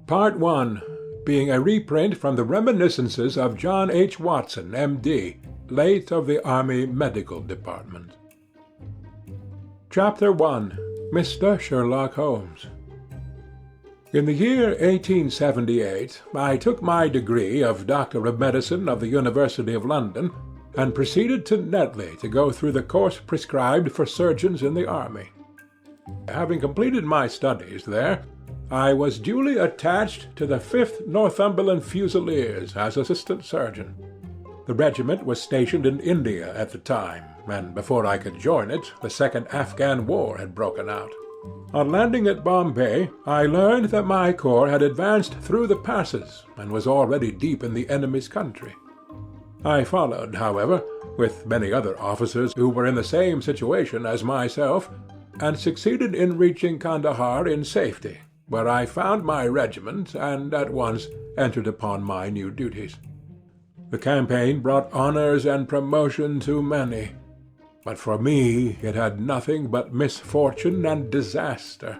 Part 1, being a reprint from the Reminiscences of John H. Watson, M.D., late of the Army Medical Department. Chapter 1. Mr. Sherlock Holmes. In the year 1878 I took my degree of Doctor of Medicine of the University of London, and proceeded to Netley to go through the course prescribed for surgeons in the army. Having completed my studies there, I was duly attached to the 5th Northumberland Fusiliers as assistant surgeon. The regiment was stationed in India at the time, and before I could join it, the Second Afghan War had broken out. On landing at Bombay, I learned that my corps had advanced through the passes and was already deep in the enemy's country. I followed, however, with many other officers who were in the same situation as myself, and succeeded in reaching Kandahar in safety, where I found my regiment and at once entered upon my new duties. The campaign brought honors and promotion to many, but for me it had nothing but misfortune and disaster.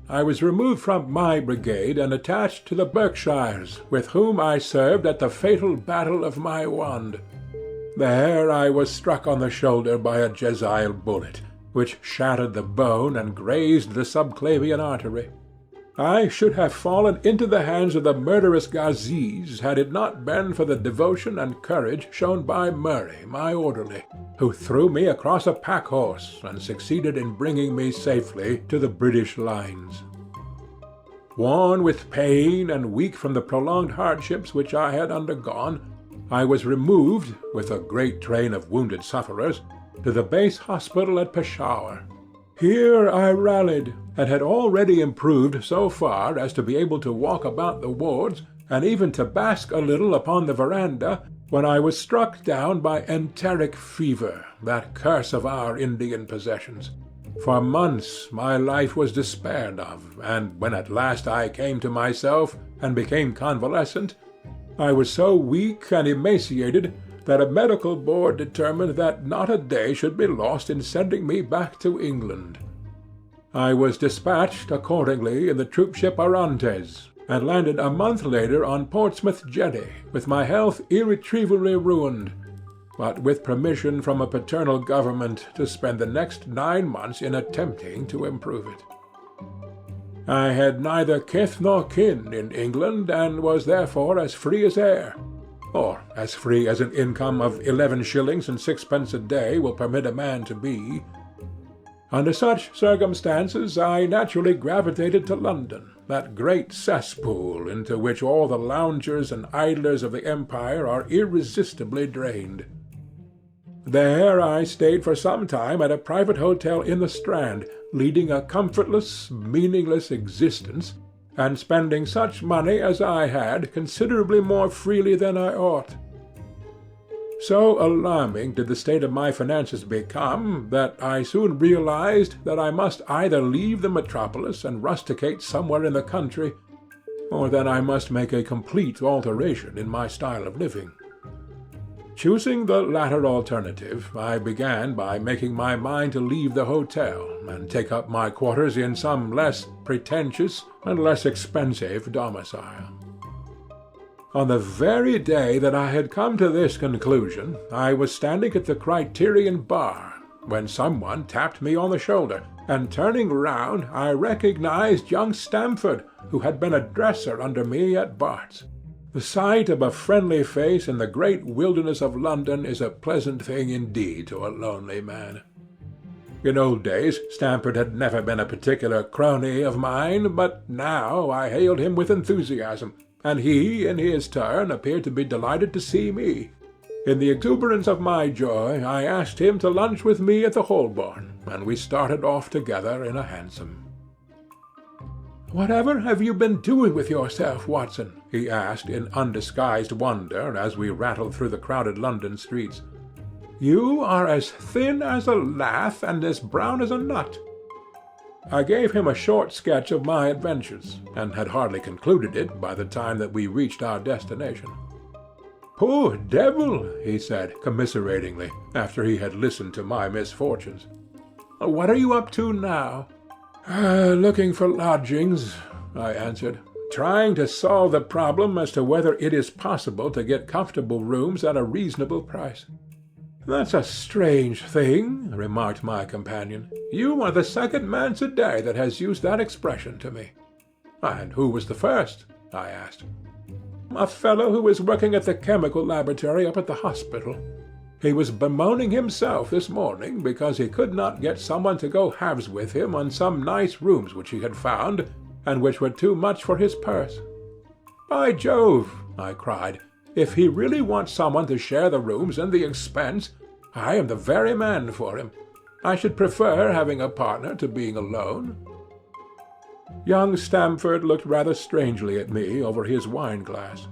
I was removed from my brigade and attached to the Berkshires, with whom I served at the fatal battle of Maiwand. There I was struck on the shoulder by a Jezail bullet, which shattered the bone and grazed the subclavian artery. I should have fallen into the hands of the murderous Ghazis had it not been for the devotion and courage shown by Murray, my orderly, who threw me across a pack-horse and succeeded in bringing me safely to the British lines. Worn with pain and weak from the prolonged hardships which I had undergone, I was removed, with a great train of wounded sufferers, to the base hospital at Peshawar. Here I rallied, and had already improved so far as to be able to walk about the wards, and even to bask a little upon the veranda, when I was struck down by enteric fever, that curse of our Indian possessions. For months my life was despaired of, and when at last I came to myself and became convalescent, I was so weak and emaciated that a medical board determined that not a day should be lost in sending me back to England. I was dispatched accordingly in the troopship Orontes, and landed a month later on Portsmouth jetty, with my health irretrievably ruined, but with permission from a paternal government to spend the next 9 months in attempting to improve it. I had neither kith nor kin in England, and was therefore as free as air, or as free as an income of 11 shillings and 6pence a day will permit a man to be. Under such circumstances I naturally gravitated to London, that great cesspool into which all the loungers and idlers of the empire are irresistibly drained. There I stayed for some time at a private hotel in the Strand, leading a comfortless, meaningless existence, and spending such money as I had considerably more freely than I ought. So alarming did the state of my finances become, that I soon realized that I must either leave the metropolis and rusticate somewhere in the country, or that I must make a complete alteration in my style of living. Choosing the latter alternative, I began by making my mind to leave the hotel, and take up my quarters in some less pretentious and less expensive domicile. On the very day that I had come to this conclusion, I was standing at the Criterion bar, when someone tapped me on the shoulder, and turning round I recognized young Stamford, who had been a dresser under me at Bart's. The sight of a friendly face in the great wilderness of London is a pleasant thing indeed to a lonely man. In old days Stamford had never been a particular crony of mine, but now I hailed him with enthusiasm, and he, in his turn, appeared to be delighted to see me. In the exuberance of my joy I asked him to lunch with me at the Holborn, and we started off together in a hansom. "Whatever have you been doing with yourself, Watson?" he asked in undisguised wonder as we rattled through the crowded London streets. "You are as thin as a lath and as brown as a nut." I gave him a short sketch of my adventures, and had hardly concluded it by the time that we reached our destination. "Poor devil!" he said commiseratingly, after he had listened to my misfortunes. "What are you up to now?" "Looking for lodgings," I answered. trying to solve the problem as to whether it is possible to get comfortable rooms at a reasonable price." "That's a strange thing," remarked my companion. "You are the second man to-day that has used that expression to me." "And who was the first?" I asked. "A fellow who is working at the chemical laboratory up at the hospital. He was bemoaning himself this morning because he could not get someone to go halves with him on some nice rooms which he had found, and which were too much for his purse." "By Jove!" I cried, "if he really wants someone to share the rooms and the expense, I am the very man for him. I should prefer having a partner to being alone." Young Stamford looked rather strangely at me over his wine-glass.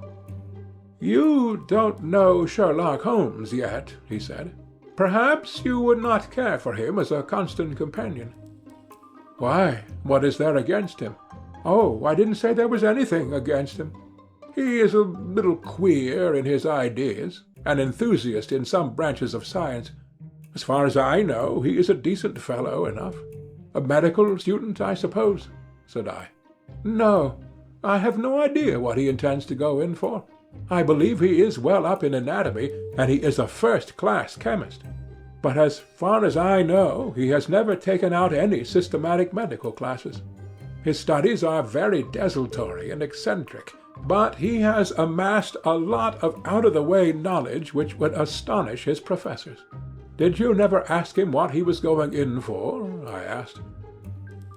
"You don't know Sherlock Holmes yet," he said. "Perhaps you would not care for him as a constant companion." "Why, what is there against him?" "Oh, I didn't say there was anything against him. He is a little queer in his ideas, an enthusiast in some branches of science. As far as I know, he is a decent fellow enough." "A medical student, I suppose?" said I. "No, I have no idea what he intends to go in for. I believe he is well up in anatomy, and he is a first-class chemist. But as far as I know, he has never taken out any systematic medical classes. His studies are very desultory and eccentric, but he has amassed a lot of out-of-the-way knowledge which would astonish his professors." "Did you never ask him what he was going in for?" I asked.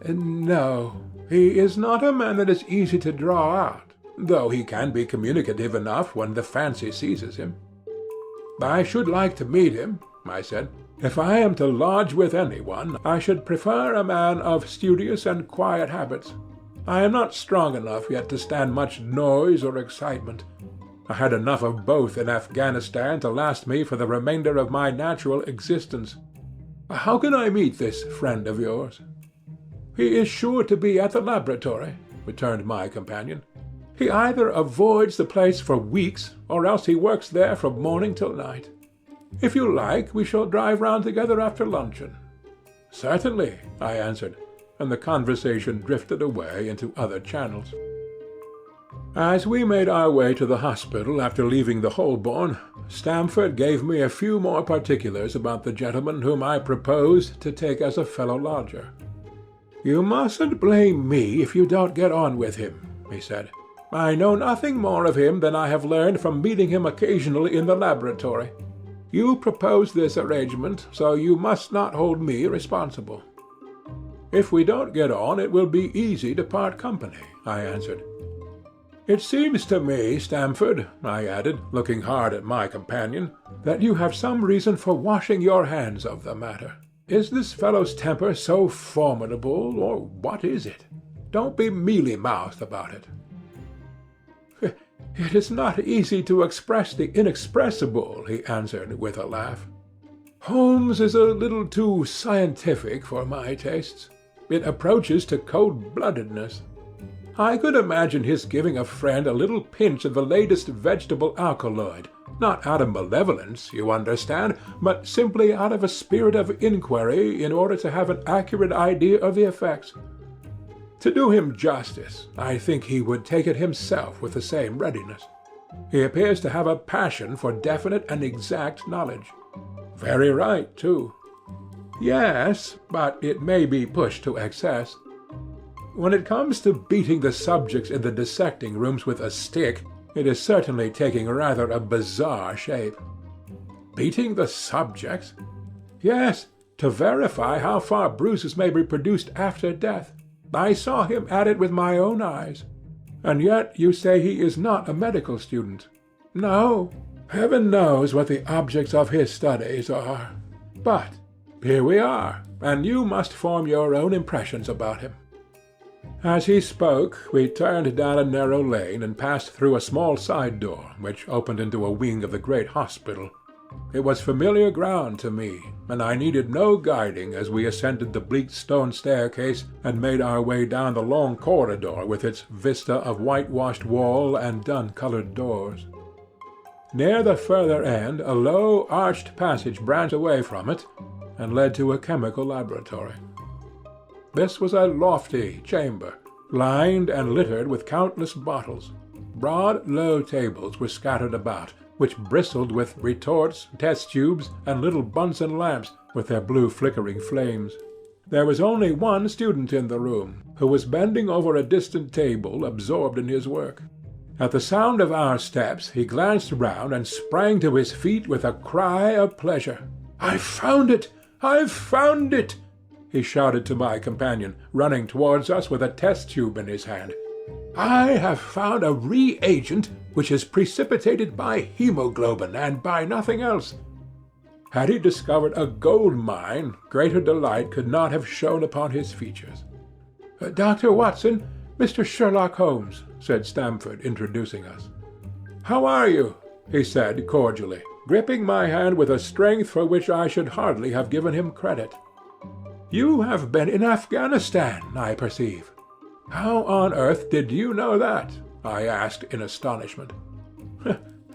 "No. He is not a man that is easy to draw out, though he can be communicative enough when the fancy seizes him." "I should like to meet him," I said. "If I am to lodge with anyone, I should prefer a man of studious and quiet habits. I am not strong enough yet to stand much noise or excitement. I had enough of both in Afghanistan to last me for the remainder of my natural existence. How can I meet this friend of yours?" "He is sure to be at the laboratory," returned my companion. "He either avoids the place for weeks, or else he works there from morning till night. If you like, we shall drive round together after luncheon." "Certainly," I answered, and the conversation drifted away into other channels. As we made our way to the hospital after leaving the Holborn, Stamford gave me a few more particulars about the gentleman whom I proposed to take as a fellow-lodger. "You mustn't blame me if you don't get on with him," he said. "I know nothing more of him than I have learned from meeting him occasionally in the laboratory. You proposed this arrangement, so you must not hold me responsible." "If we don't get on, it will be easy to part company," I answered. "It seems to me, Stamford," I added, looking hard at my companion, "that you have some reason for washing your hands of the matter. Is this fellow's temper so formidable, or what is it? Don't be mealy-mouthed about it." "It is not easy to express the inexpressible," he answered with a laugh. "Holmes is a little too scientific for my tastes. It approaches to cold-bloodedness. I could imagine his giving a friend a little pinch of the latest vegetable alkaloid, not out of malevolence, you understand, but simply out of a spirit of inquiry in order to have an accurate idea of the effects. To do him justice, I think he would take it himself with the same readiness. He appears to have a passion for definite and exact knowledge. Very right, too. Yes, but it may be pushed to excess. When it comes to beating the subjects in the dissecting rooms with a stick, it is certainly taking rather a bizarre shape." "Beating the subjects?" "Yes, to verify how far bruises may be produced after death. I saw him at it with my own eyes. And yet you say he is not a medical student." "No. Heaven knows what the objects of his studies are. But here we are, and you must form your own impressions about him." As he spoke, we turned down a narrow lane and passed through a small side door which opened into a wing of the great hospital. It was familiar ground to me, and I needed no guiding as we ascended the bleak stone staircase and made our way down the long corridor with its vista of whitewashed wall and dun-colored doors. Near the further end a low arched passage branched away from it and led to a chemical laboratory. This was a lofty chamber, lined and littered with countless bottles. Broad, low tables were scattered about, which bristled with retorts, test tubes, and little Bunsen lamps, with their blue flickering flames. There was only one student in the room, who was bending over a distant table, absorbed in his work. At the sound of our steps he glanced round and sprang to his feet with a cry of pleasure. "I've found it! I've found it!" he shouted to my companion, running towards us with a test tube in his hand. "I have found a reagent which is precipitated by hemoglobin and by nothing else." Had he discovered a gold mine, greater delight could not have shone upon his features. "Dr. Watson, Mr. Sherlock Holmes," said Stamford, introducing us. "How are you?" he said cordially, gripping my hand with a strength for which I should hardly have given him credit. "You have been in Afghanistan, I perceive." "How on earth did you know that?" I asked in astonishment.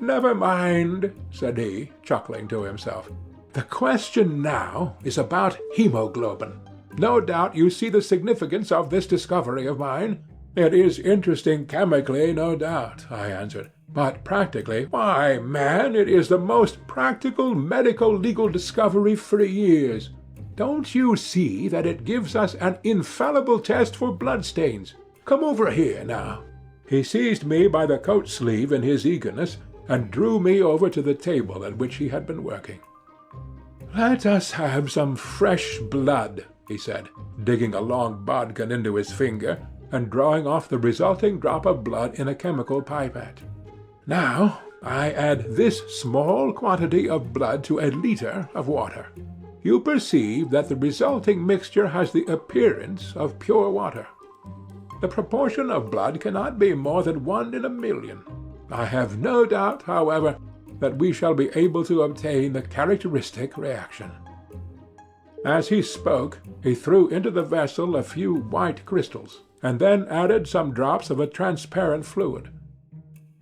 "Never mind," said he, chuckling to himself. "The question now is about hemoglobin. No doubt you see the significance of this discovery of mine." "It is interesting chemically, no doubt," I answered. "But practically, why, man, it is the most practical medico-legal discovery for years. Don't you see that it gives us an infallible test for bloodstains? Come over here, now." He seized me by the coat sleeve in his eagerness, and drew me over to the table at which he had been working. "Let us have some fresh blood," he said, digging a long bodkin into his finger, and drawing off the resulting drop of blood in a chemical pipette. "Now I add this small quantity of blood to a litre of water. You perceive that the resulting mixture has the appearance of pure water. The proportion of blood cannot be more than 1 in 1,000,000. I have no doubt, however, that we shall be able to obtain the characteristic reaction." As he spoke, he threw into the vessel a few white crystals, and then added some drops of a transparent fluid.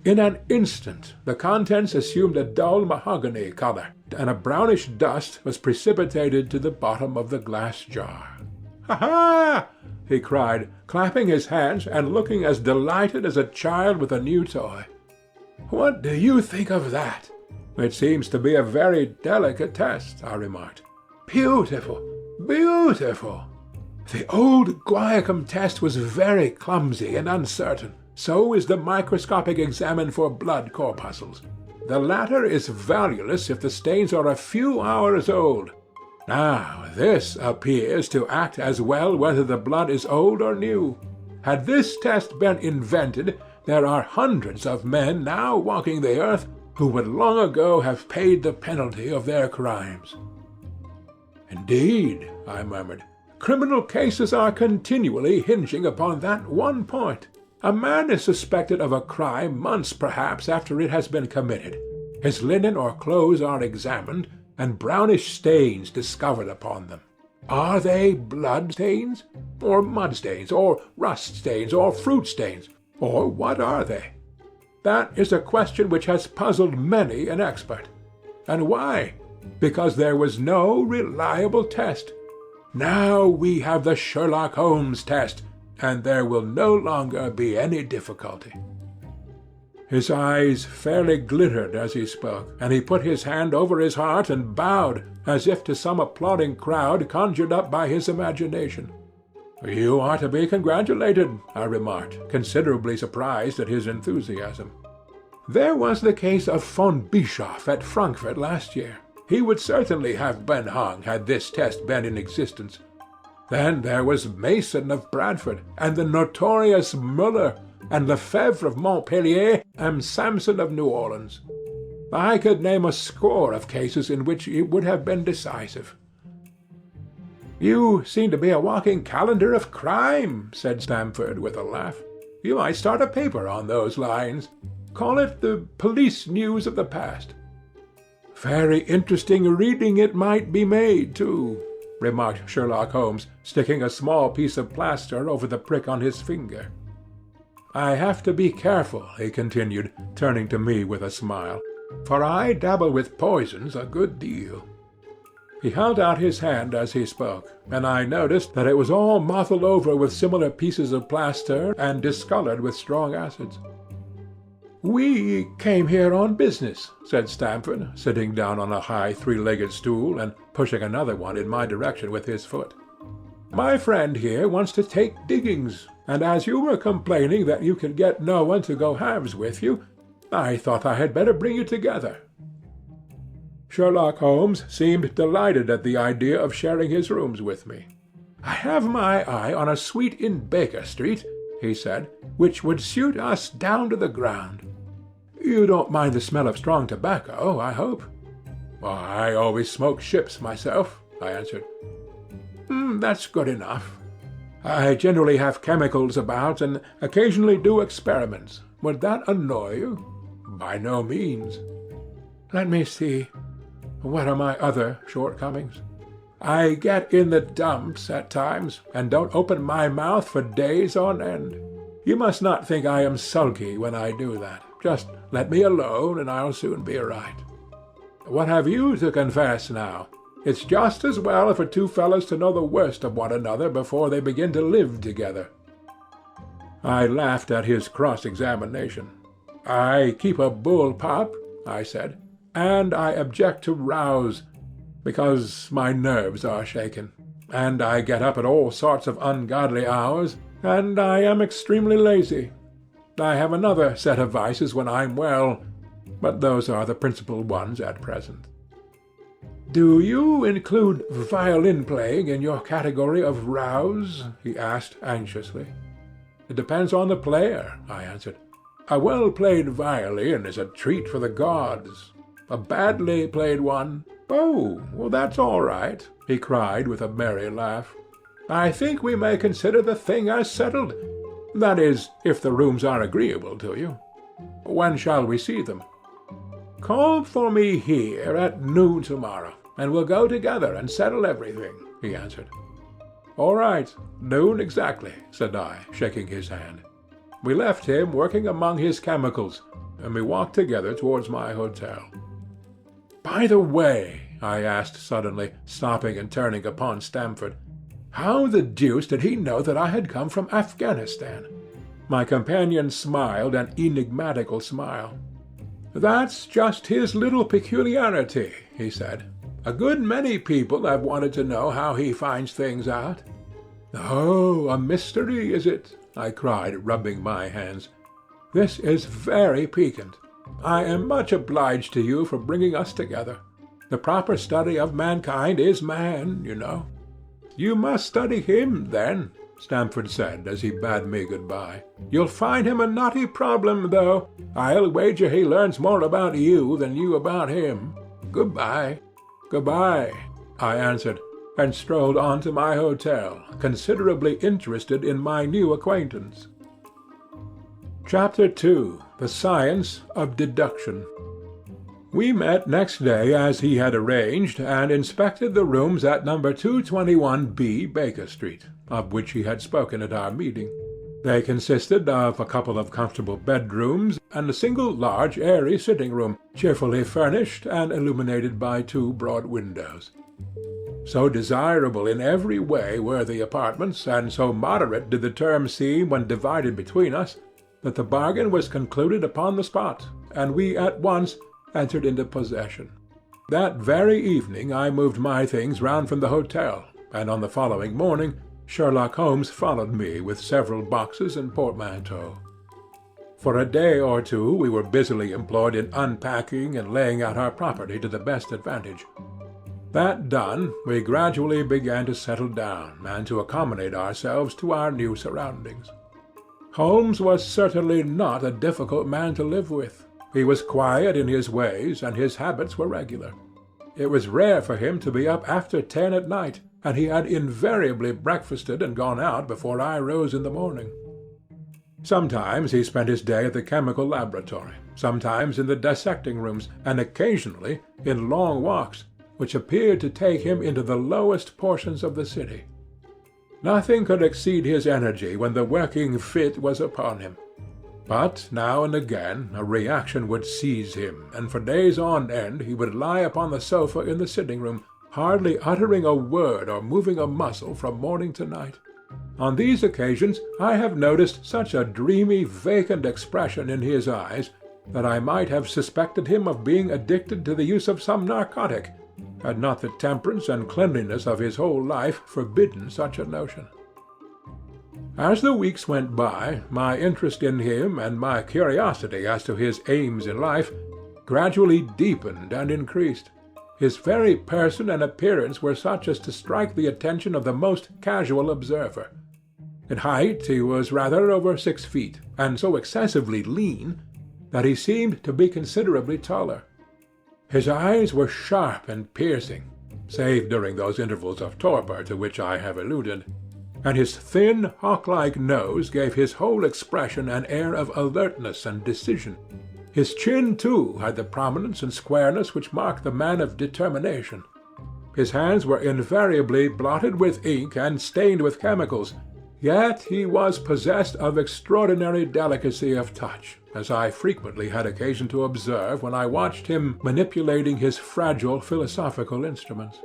In an instant the contents assumed a dull mahogany color, and a brownish dust was precipitated to the bottom of the glass jar. "Ha ha!" he cried, clapping his hands and looking as delighted as a child with a new toy. "What do you think of that?" "It seems to be a very delicate test," I remarked. "Beautiful! Beautiful! The old guaiacum test was very clumsy and uncertain. So is the microscopic examen for blood corpuscles. The latter is valueless if the stains are a few hours old. Now this appears to act as well whether the blood is old or new. Had this test been invented, there are hundreds of men now walking the earth who would long ago have paid the penalty of their crimes." "Indeed," I murmured, "criminal cases are continually hinging upon that one point. A man is suspected of a crime months perhaps after it has been committed. His linen or clothes are examined, and brownish stains discovered upon them. Are they blood stains, or mud stains, or rust stains, or fruit stains, or what are they? That is a question which has puzzled many an expert. And why? Because there was no reliable test. Now we have the Sherlock Holmes test, and there will no longer be any difficulty." His eyes fairly glittered as he spoke, and he put his hand over his heart and bowed, as if to some applauding crowd conjured up by his imagination. "You are to be congratulated," I remarked, considerably surprised at his enthusiasm. "There was the case of von Bischoff at Frankfurt last year. He would certainly have been hung had this test been in existence. Then there was Mason of Bradford, and the notorious Muller, and Lefebvre of Montpellier, and Samson of New Orleans. I could name a score of cases in which it would have been decisive." "You seem to be a walking calendar of crime," said Stamford with a laugh. "You might start a paper on those lines. Call it the Police News of the Past." "Very interesting reading it might be made, too," remarked Sherlock Holmes, sticking a small piece of plaster over the prick on his finger. "I have to be careful," he continued, turning to me with a smile, "for I dabble with poisons a good deal." He held out his hand as he spoke, and I noticed that it was all mottled over with similar pieces of plaster and discoloured with strong acids. "We came here on business," said Stamford, sitting down on a high three-legged stool and pushing another one in my direction with his foot. "My friend here wants to take diggings, and as you were complaining that you could get no one to go halves with you, I thought I had better bring you together." Sherlock Holmes seemed delighted at the idea of sharing his rooms with me. "I have my eye on a suite in Baker Street," he said, "which would suit us down to the ground. You don't mind the smell of strong tobacco, I hope?" "I always smoke ships myself," I answered. "That's good enough. I generally have chemicals about, and occasionally do experiments. Would that annoy you?" "By no means." "Let me see. What are my other shortcomings? I get in the dumps at times, and don't open my mouth for days on end. You must not think I am sulky when I do that. Just let me alone, and I'll soon be right. What have you to confess now? It's just as well for two fellows to know the worst of one another before they begin to live together." I laughed at his cross-examination. "I keep a bull pup," I said, "and I object to rows, because my nerves are shaken, and I get up at all sorts of ungodly hours, and I am extremely lazy. I have another set of vices when I'm well, but those are the principal ones at present." "Do you include violin-playing in your category of rows?" he asked anxiously. "It depends on the player," I answered. "A well-played violin is a treat for the gods. A badly played one—" "Oh, well, that's all right," he cried with a merry laugh. "I think we may consider the thing as settled. That is, if the rooms are agreeable to you. When shall we see them?" "Call for me here at noon tomorrow, and we'll go together and settle everything," he answered. "All right, noon exactly," said I, shaking his hand. We left him working among his chemicals, and we walked together towards my hotel. "By the way," I asked suddenly, stopping and turning upon Stamford, "how the deuce did he know that I had come from Afghanistan?" My companion smiled an enigmatical smile. "That's just his little peculiarity," he said. "A good many people have wanted to know how he finds things out." "Oh, a mystery, is it?" I cried, rubbing my hands. "This is very piquant. I am much obliged to you for bringing us together. The proper study of mankind is man, you know." "You must study him, then," Stamford said as he bade me good-bye. "You'll find him a knotty problem, though. I'll wager he learns more about you than you about him. Good-bye." "Good-bye," I answered, and strolled on to my hotel, considerably interested in my new acquaintance. Chapter 2. The Science of Deduction. We met next day as he had arranged, and inspected the rooms at No. 221B, Baker Street, of which he had spoken at our meeting. They consisted of a couple of comfortable bedrooms, and a single large airy sitting-room, cheerfully furnished and illuminated by two broad windows. So desirable in every way were the apartments, and so moderate did the terms seem when divided between us, that the bargain was concluded upon the spot, and we at once entered into possession. That very evening I moved my things round from the hotel, and on the following morning Sherlock Holmes followed me with several boxes and portmanteaux. For a day or two we were busily employed in unpacking and laying out our property to the best advantage. That done, we gradually began to settle down and to accommodate ourselves to our new surroundings. Holmes was certainly not a difficult man to live with. He was quiet in his ways, and his habits were regular. It was rare for him to be up after 10 at night, and he had invariably breakfasted and gone out before I rose in the morning. Sometimes he spent his day at the chemical laboratory, sometimes in the dissecting rooms, and occasionally in long walks, which appeared to take him into the lowest portions of the city. Nothing could exceed his energy when the working fit was upon him. But now and again a reaction would seize him, and for days on end he would lie upon the sofa in the sitting-room, hardly uttering a word or moving a muscle from morning to night. On these occasions I have noticed such a dreamy, vacant expression in his eyes that I might have suspected him of being addicted to the use of some narcotic, had not the temperance and cleanliness of his whole life forbidden such a notion. As the weeks went by, my interest in him and my curiosity as to his aims in life gradually deepened and increased. His very person and appearance were such as to strike the attention of the most casual observer. In height he was rather over 6 feet, and so excessively lean that he seemed to be considerably taller. His eyes were sharp and piercing, save during those intervals of torpor to which I have alluded, and his thin, hawk-like nose gave his whole expression an air of alertness and decision. His chin, too, had the prominence and squareness which mark the man of determination. His hands were invariably blotted with ink and stained with chemicals, yet he was possessed of extraordinary delicacy of touch, as I frequently had occasion to observe when I watched him manipulating his fragile philosophical instruments.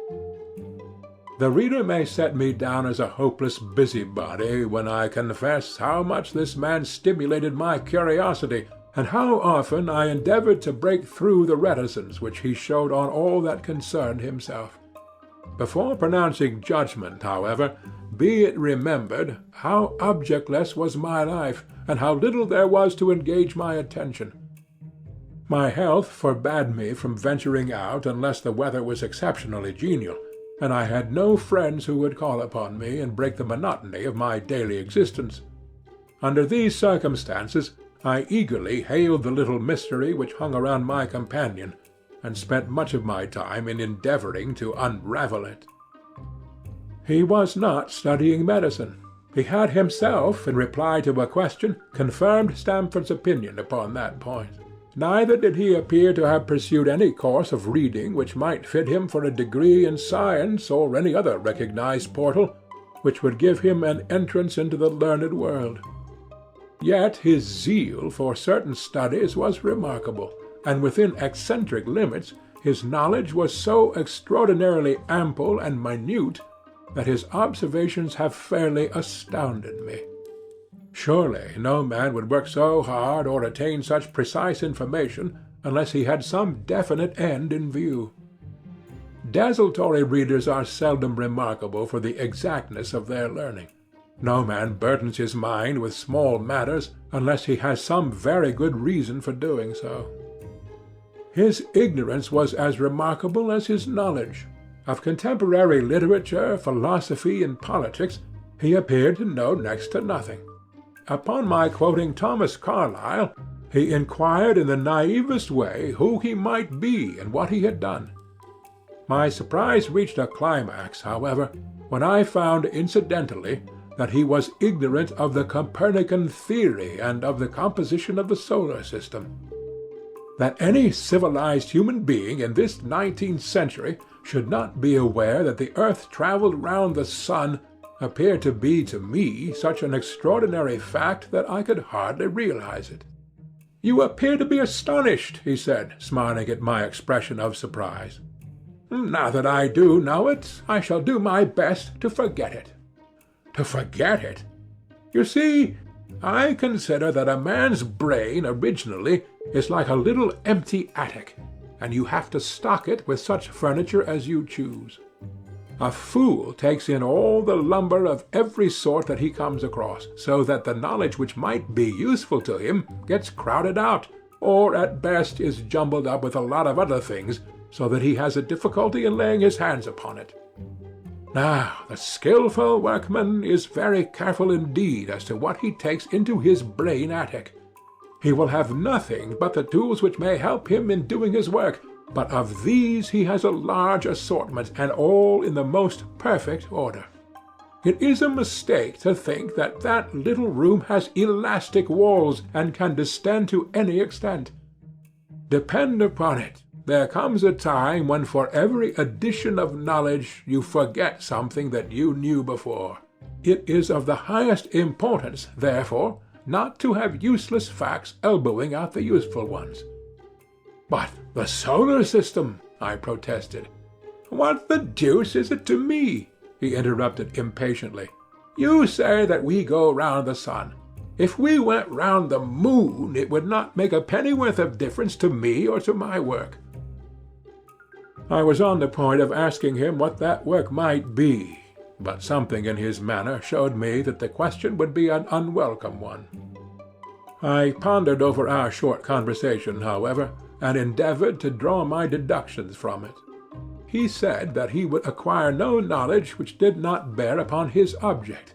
The reader may set me down as a hopeless busybody when I confess how much this man stimulated my curiosity, and how often I endeavored to break through the reticence which he showed on all that concerned himself. Before pronouncing judgment, however, be it remembered how objectless was my life, and how little there was to engage my attention. My health forbade me from venturing out unless the weather was exceptionally genial, and I had no friends who would call upon me and break the monotony of my daily existence. Under these circumstances, I eagerly hailed the little mystery which hung around my companion, and spent much of my time in endeavoring to unravel it. He was not studying medicine. He had himself, in reply to a question, confirmed Stamford's opinion upon that point. Neither did he appear to have pursued any course of reading which might fit him for a degree in science or any other recognized portal which would give him an entrance into the learned world. Yet his zeal for certain studies was remarkable, and within eccentric limits his knowledge was so extraordinarily ample and minute that his observations have fairly astounded me. Surely no man would work so hard or attain such precise information unless he had some definite end in view. Desultory readers are seldom remarkable for the exactness of their learning. No man burdens his mind with small matters unless he has some very good reason for doing so. His ignorance was as remarkable as his knowledge. Of contemporary literature, philosophy, and politics he appeared to know next to nothing. Upon my quoting Thomas Carlyle, he inquired in the naivest way who he might be and what he had done. My surprise reached a climax, however, when I found incidentally that he was ignorant of the Copernican theory and of the composition of the solar system. That any civilized human being in this 19th century should not be aware that the earth traveled round the sun appeared to be to me such an extraordinary fact that I could hardly realize it. "You appear to be astonished," he said, smiling at my expression of surprise. "Now that I do know it, I shall do my best to forget it." "To forget it?" "You see, I consider that a man's brain originally is like a little empty attic, and you have to stock it with such furniture as you choose. A fool takes in all the lumber of every sort that he comes across, so that the knowledge which might be useful to him gets crowded out, or at best is jumbled up with a lot of other things, so that he has a difficulty in laying his hands upon it. Now, the skilful workman is very careful indeed as to what he takes into his brain attic. He will have nothing but the tools which may help him in doing his work, but of these he has a large assortment, and all in the most perfect order. It is a mistake to think that that little room has elastic walls and can distend to any extent. Depend upon it, there comes a time when for every addition of knowledge you forget something that you knew before. It is of the highest importance, therefore, not to have useless facts elbowing out the useful ones." "But the solar system," I protested. "What the deuce is it to me?" he interrupted impatiently. "You say that we go round the sun. If we went round the moon, it would not make a pennyworth of difference to me or to my work." I was on the point of asking him what that work might be, but something in his manner showed me that the question would be an unwelcome one. I pondered over our short conversation, however, and endeavored to draw my deductions from it. He said that he would acquire no knowledge which did not bear upon his object.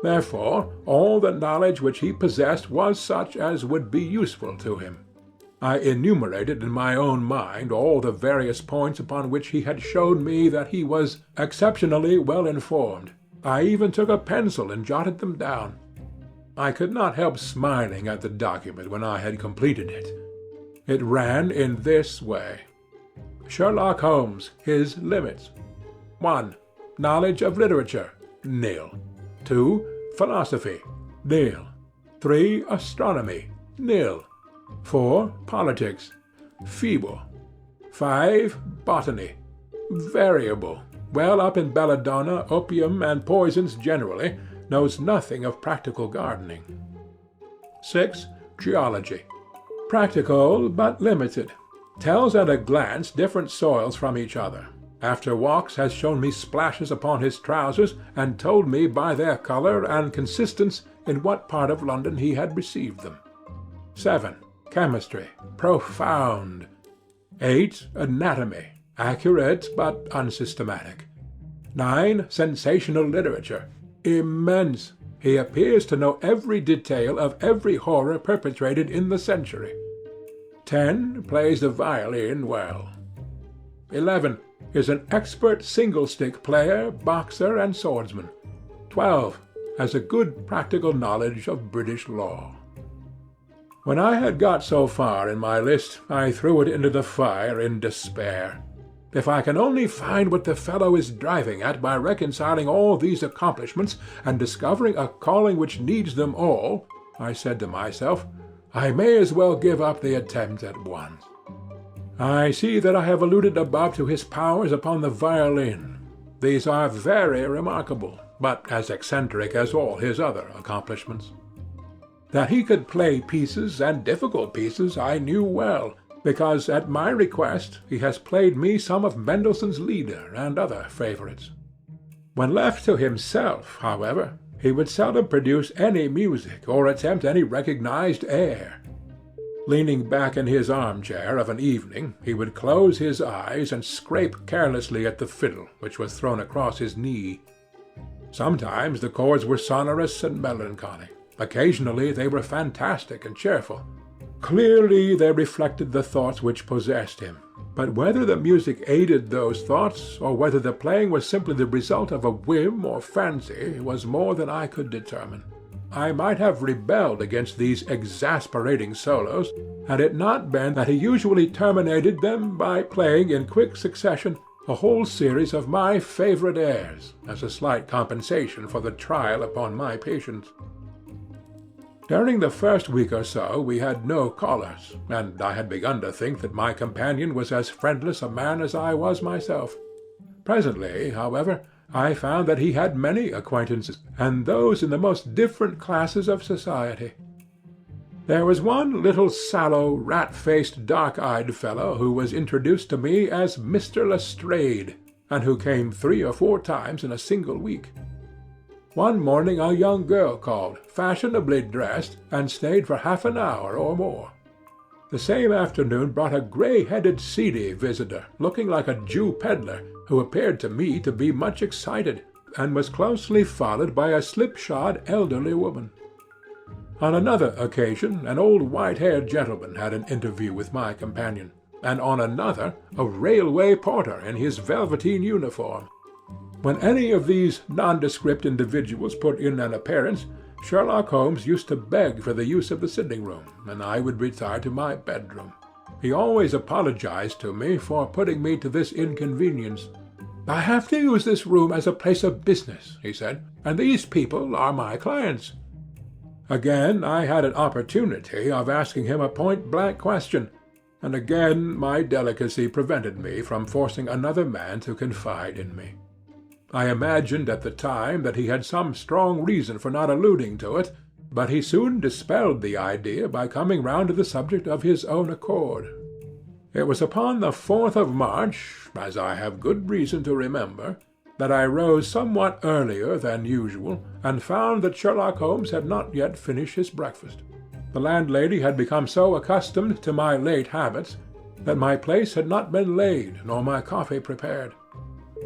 Therefore, all the knowledge which he possessed was such as would be useful to him. I enumerated in my own mind all the various points upon which he had shown me that he was exceptionally well informed. I even took a pencil and jotted them down. I could not help smiling at the document when I had completed it. It ran in this way: Sherlock Holmes, his limits. 1. Knowledge of literature, nil. 2. Philosophy, nil. 3. Astronomy, nil. 4. Politics, feeble. 5. Botany, variable. Well up in belladonna, opium, and poisons generally, knows nothing of practical gardening. 6. Geology, practical but limited. Tells at a glance different soils from each other. After walks has shown me splashes upon his trousers, and told me by their colour and consistence in what part of London he had received them. 7. Chemistry, profound. 8. Anatomy, accurate but unsystematic. 9. Sensational literature, immense. He appears to know every detail of every horror perpetrated in the century. 10. Plays the violin well. 11. Is an expert single-stick player, boxer, and swordsman. 12. Has a good practical knowledge of British law. When I had got so far in my list, I threw it into the fire in despair. If I can only find what the fellow is driving at by reconciling all these accomplishments and discovering a calling which needs them all, I said to myself, I may as well give up the attempt at once. I see that I have alluded above to his powers upon the violin. These are very remarkable, but as eccentric as all his other accomplishments. That he could play pieces, and difficult pieces, I knew well, because at my request he has played me some of Mendelssohn's Lieder and other favourites. When left to himself, however, he would seldom produce any music or attempt any recognized air. Leaning back in his armchair of an evening, he would close his eyes and scrape carelessly at the fiddle which was thrown across his knee. Sometimes the chords were sonorous and melancholy. Occasionally they were fantastic and cheerful. Clearly they reflected the thoughts which possessed him, but whether the music aided those thoughts, or whether the playing was simply the result of a whim or fancy, was more than I could determine. I might have rebelled against these exasperating solos, had it not been that he usually terminated them by playing in quick succession a whole series of my favourite airs, as a slight compensation for the trial upon my patience. During the first week or so we had no callers, and I had begun to think that my companion was as friendless a man as I was myself. Presently, however, I found that he had many acquaintances, and those in the most different classes of society. There was one little sallow, rat-faced, dark-eyed fellow who was introduced to me as Mr. Lestrade, and who came 3 or 4 times in a single week. One morning a young girl called, fashionably dressed, and stayed for half an hour or more. The same afternoon brought a grey-headed, seedy visitor, looking like a Jew pedlar, who appeared to me to be much excited, and was closely followed by a slipshod elderly woman. On another occasion an old white-haired gentleman had an interview with my companion, and on another a railway porter in his velveteen uniform. When any of these nondescript individuals put in an appearance, Sherlock Holmes used to beg for the use of the sitting-room, and I would retire to my bedroom. He always apologized to me for putting me to this inconvenience. "I have to use this room as a place of business," he said, "and these people are my clients." Again I had an opportunity of asking him a point-blank question. and again my delicacy prevented me from forcing another man to confide in me. I imagined at the time that he had some strong reason for not alluding to it, but he soon dispelled the idea by coming round to the subject of his own accord. It was upon the 4th of March, as I have good reason to remember, that I rose somewhat earlier than usual, and found that Sherlock Holmes had not yet finished his breakfast. The landlady had become so accustomed to my late habits that my place had not been laid nor my coffee prepared.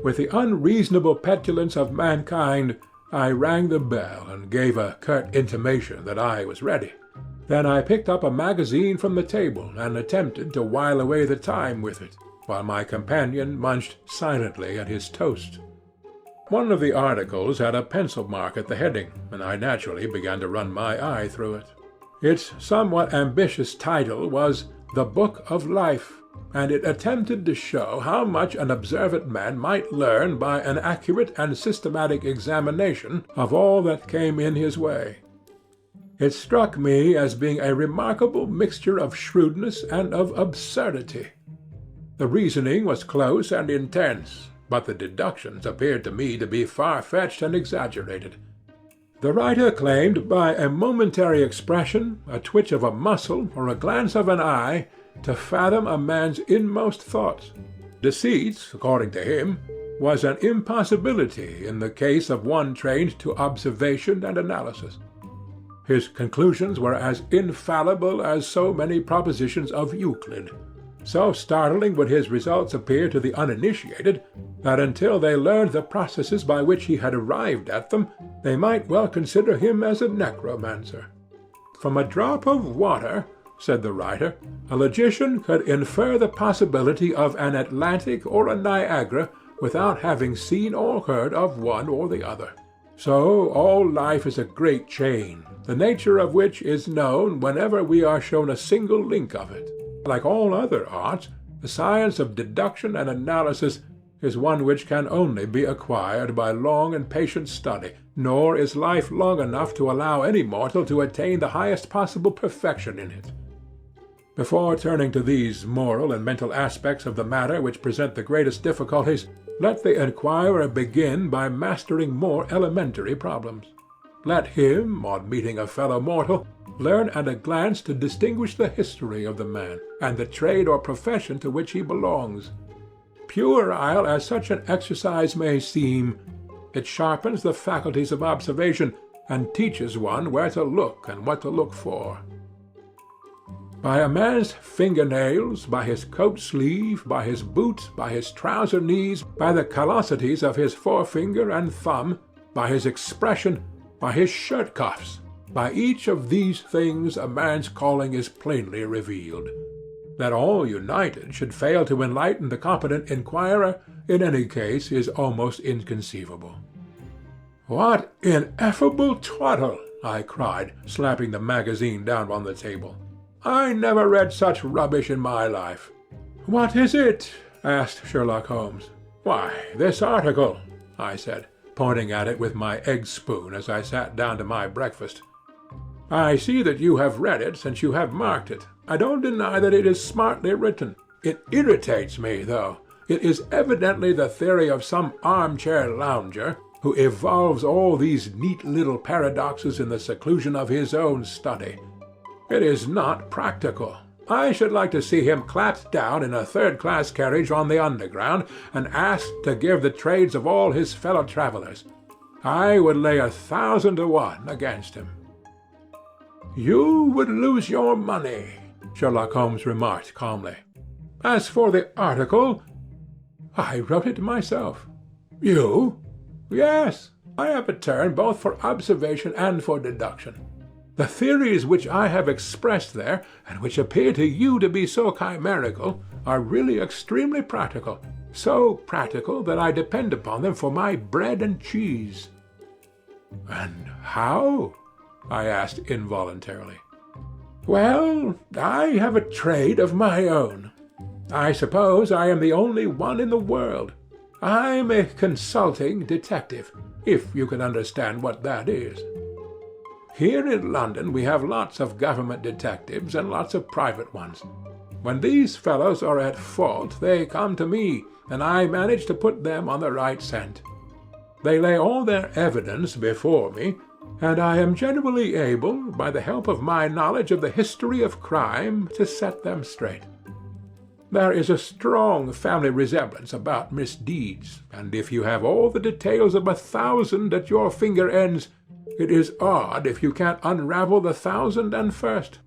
With the unreasonable petulance of mankind, I rang the bell and gave a curt intimation that I was ready. Then I picked up a magazine from the table and attempted to while away the time with it, while my companion munched silently at his toast. One of the articles had a pencil mark at the heading, and I naturally began to run my eye through it. Its somewhat ambitious title was The Book of Life, and it attempted to show how much an observant man might learn by an accurate and systematic examination of all that came in his way. It struck me as being a remarkable mixture of shrewdness and of absurdity. The reasoning was close and intense, but the deductions appeared to me to be far-fetched and exaggerated. The writer claimed by a momentary expression, a twitch of a muscle, or a glance of an eye, to fathom a man's inmost thoughts. Deceit, according to him, was an impossibility in the case of one trained to observation and analysis. His conclusions were as infallible as so many propositions of Euclid. So startling would his results appear to the uninitiated, that until they learned the processes by which he had arrived at them, they might well consider him as a necromancer. From a drop of water, said the writer, a logician could infer the possibility of an Atlantic or a Niagara without having seen or heard of one or the other. So all life is a great chain, the nature of which is known whenever we are shown a single link of it. Like all other arts, the science of deduction and analysis is one which can only be acquired by long and patient study, nor is life long enough to allow any mortal to attain the highest possible perfection in it. Before turning to these moral and mental aspects of the matter which present the greatest difficulties, let the inquirer begin by mastering more elementary problems. Let him, on meeting a fellow mortal, learn at a glance to distinguish the history of the man, and the trade or profession to which he belongs. Puerile as such an exercise may seem, it sharpens the faculties of observation, and teaches one where to look and what to look for. By a man's fingernails, by his coat sleeve, by his boot, by his trouser knees, by the callosities of his forefinger and thumb, by his expression, by his shirt cuffs, by each of these things a man's calling is plainly revealed. That all united should fail to enlighten the competent inquirer, in any case, is almost inconceivable. "What ineffable twaddle!" I cried, slapping the magazine down on the table. "I never read such rubbish in my life." "What is it?" asked Sherlock Holmes. "Why, this article," I said, pointing at it with my egg-spoon as I sat down to my breakfast. "I see that you have read it, since you have marked it. I don't deny that it is smartly written. It irritates me, though. It is evidently the theory of some armchair lounger who evolves all these neat little paradoxes in the seclusion of his own study. It is not practical. I should like to see him clapped down in a third-class carriage on the Underground and asked to give the trades of all his fellow-travellers. I would lay 1,000 to 1 against him." "You would lose your money," Sherlock Holmes remarked calmly. "As for the article, I wrote it myself." "You?" "Yes. I have a turn both for observation and for deduction. The theories which I have expressed there, and which appear to you to be so chimerical, are really extremely practical, so practical that I depend upon them for my bread and cheese." "And how?" I asked involuntarily. "Well, I have a trade of my own. I suppose I am the only one in the world. I'm a consulting detective, if you can understand what that is. Here in London we have lots of government detectives and lots of private ones. When these fellows are at fault, they come to me, and I manage to put them on the right scent. They lay all their evidence before me, and I am generally able, by the help of my knowledge of the history of crime, to set them straight. There is a strong family resemblance about misdeeds, and if you have all the details of 1,000 at your finger ends, it is odd if you can't unravel the 1,001st.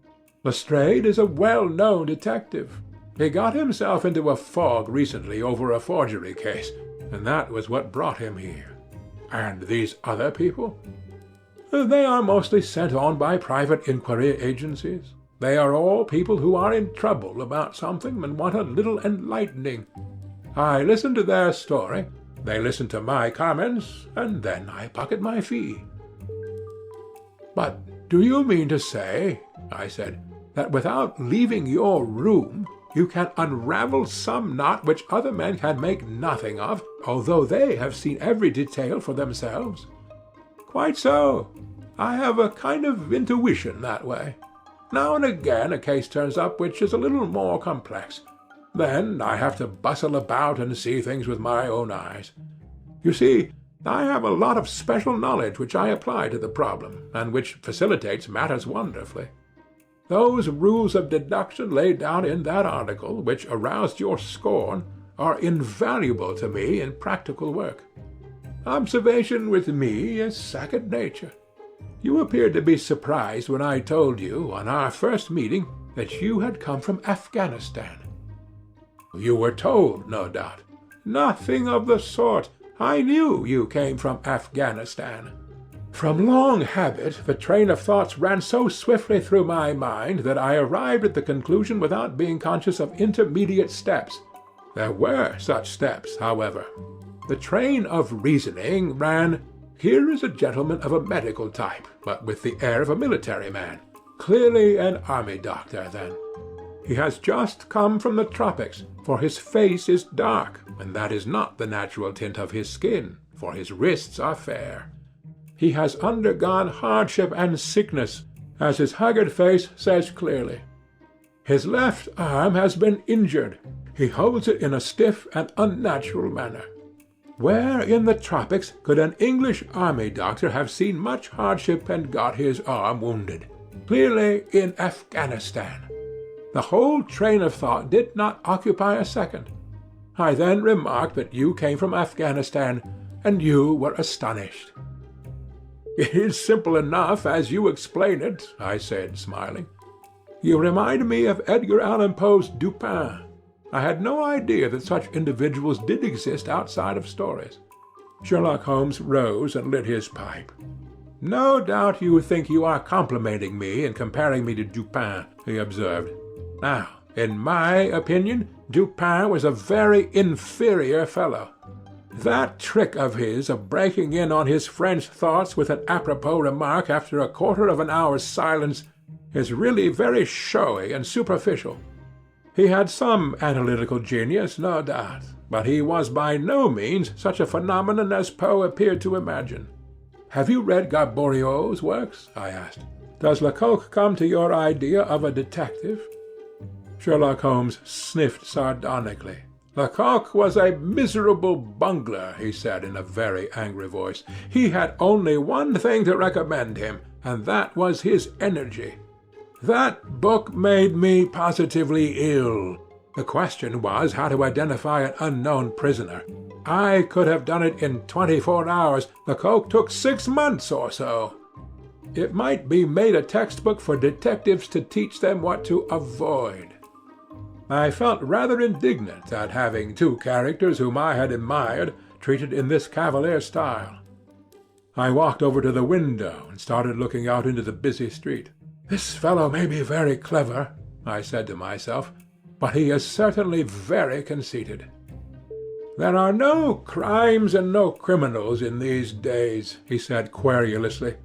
Lestrade is a well-known detective. He got himself into a fog recently over a forgery case, and that was what brought him here. And these other people? They are mostly sent on by private inquiry agencies. They are all people who are in trouble about something and want a little enlightening. I listen to their story, they listen to my comments, and then I pocket my fee. But do you mean to say, I said, that without leaving your room you can unravel some knot which other men can make nothing of, although they have seen every detail for themselves? Quite so. I have a kind of intuition that way. Now and again a case turns up which is a little more complex. Then I have to bustle about and see things with my own eyes. You see, I have a lot of special knowledge which I apply to the problem, and which facilitates matters wonderfully. Those rules of deduction laid down in that article, which aroused your scorn, are invaluable to me in practical work. Observation with me is second nature. You appeared to be surprised when I told you, on our first meeting, that you had come from Afghanistan. You were told, no doubt. Nothing of the sort. I knew you came from Afghanistan. From long habit, the train of thoughts ran so swiftly through my mind that I arrived at the conclusion without being conscious of intermediate steps. There were such steps, however. The train of reasoning ran, here is a gentleman of a medical type, but with the air of a military man. Clearly an army doctor, then. He has just come from the tropics, for his face is dark, and that is not the natural tint of his skin, for his wrists are fair. He has undergone hardship and sickness, as his haggard face says clearly. His left arm has been injured. He holds it in a stiff and unnatural manner. Where in the tropics could an English army doctor have seen much hardship and got his arm wounded? Clearly in Afghanistan. The whole train of thought did not occupy a second. I then remarked that you came from Afghanistan, and you were astonished. It is simple enough as you explain it, I said, smiling. You remind me of Edgar Allan Poe's Dupin. I had no idea that such individuals did exist outside of stories. Sherlock Holmes rose and lit his pipe. No doubt you think you are complimenting me in comparing me to Dupin, he observed. Now, in my opinion, Dupin was a very inferior fellow. That trick of his of breaking in on his friend's thoughts with an apropos remark after a quarter of an hour's silence is really very showy and superficial. He had some analytical genius, no doubt, but he was by no means such a phenomenon as Poe appeared to imagine. Have you read Gaboriau's works? I asked. Does Lecoq come to your idea of a detective? Sherlock Holmes sniffed sardonically. Lecoq was a miserable bungler, he said in a very angry voice. He had only one thing to recommend him, and that was his energy. That book made me positively ill. The question was how to identify an unknown prisoner. I could have done it in 24 hours. Lecoq took 6 months or so. It might be made a textbook for detectives to teach them what to avoid. I felt rather indignant at having two characters whom I had admired treated in this cavalier style. I walked over to the window and started looking out into the busy street. This fellow may be very clever, I said to myself, but he is certainly very conceited. There are no crimes and no criminals in these days, he said querulously.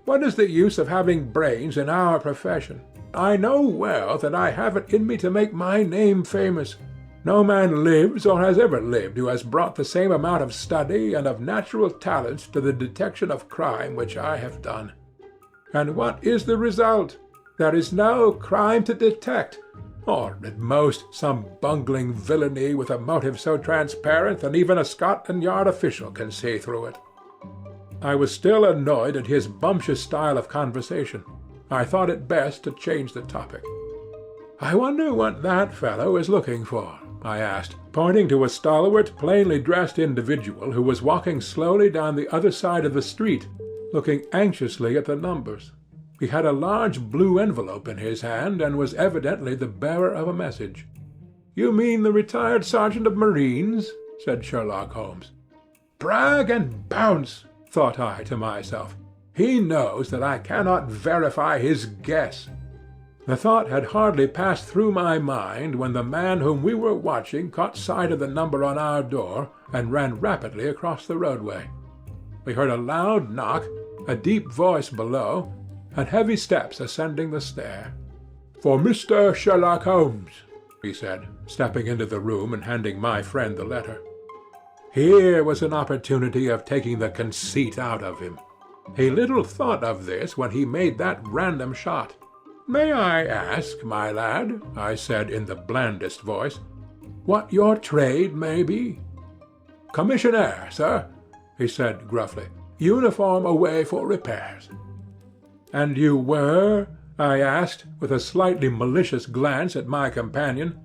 What is the use of having brains in our profession? I know well that I have it in me to make my name famous. No man lives or has ever lived who has brought the same amount of study and of natural talent to the detection of crime which I have done. And what is the result? There is no crime to detect. or at most some bungling villainy with a motive so transparent that even a Scotland Yard official can see through it. I was still annoyed at his bumptious style of conversation. I thought it best to change the topic. "I wonder what that fellow is looking for?" I asked, pointing to a stalwart, plainly dressed individual who was walking slowly down the other side of the street, looking anxiously at the numbers. He had a large blue envelope in his hand, and was evidently the bearer of a message. "You mean the retired sergeant of marines?" said Sherlock Holmes. "Brag and bounce," thought I to myself. "He knows that I cannot verify his guess." The thought had hardly passed through my mind when the man whom we were watching caught sight of the number on our door and ran rapidly across the roadway. We heard a loud knock, a deep voice below, and heavy steps ascending the stair. "For Mr. Sherlock Holmes," he said, stepping into the room and handing my friend the letter. Here was an opportunity of taking the conceit out of him. He little thought of this when he made that random shot. "May I ask, my lad," I said in the blandest voice, "what your trade may be?" "Commissionaire, sir," he said gruffly. "Uniform away for repairs." "And you were?" I asked, with a slightly malicious glance at my companion.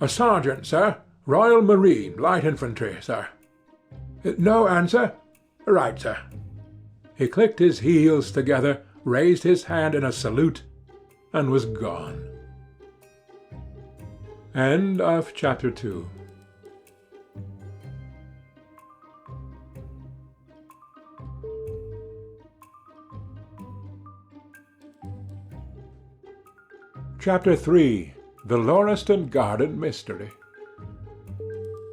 "A sergeant, sir. Royal Marine, Light Infantry, sir." "No answer?" "Right, sir." He clicked his heels together, raised his hand in a salute, and was gone. End of chapter 2. Chapter 3. The Lauriston Garden Mystery.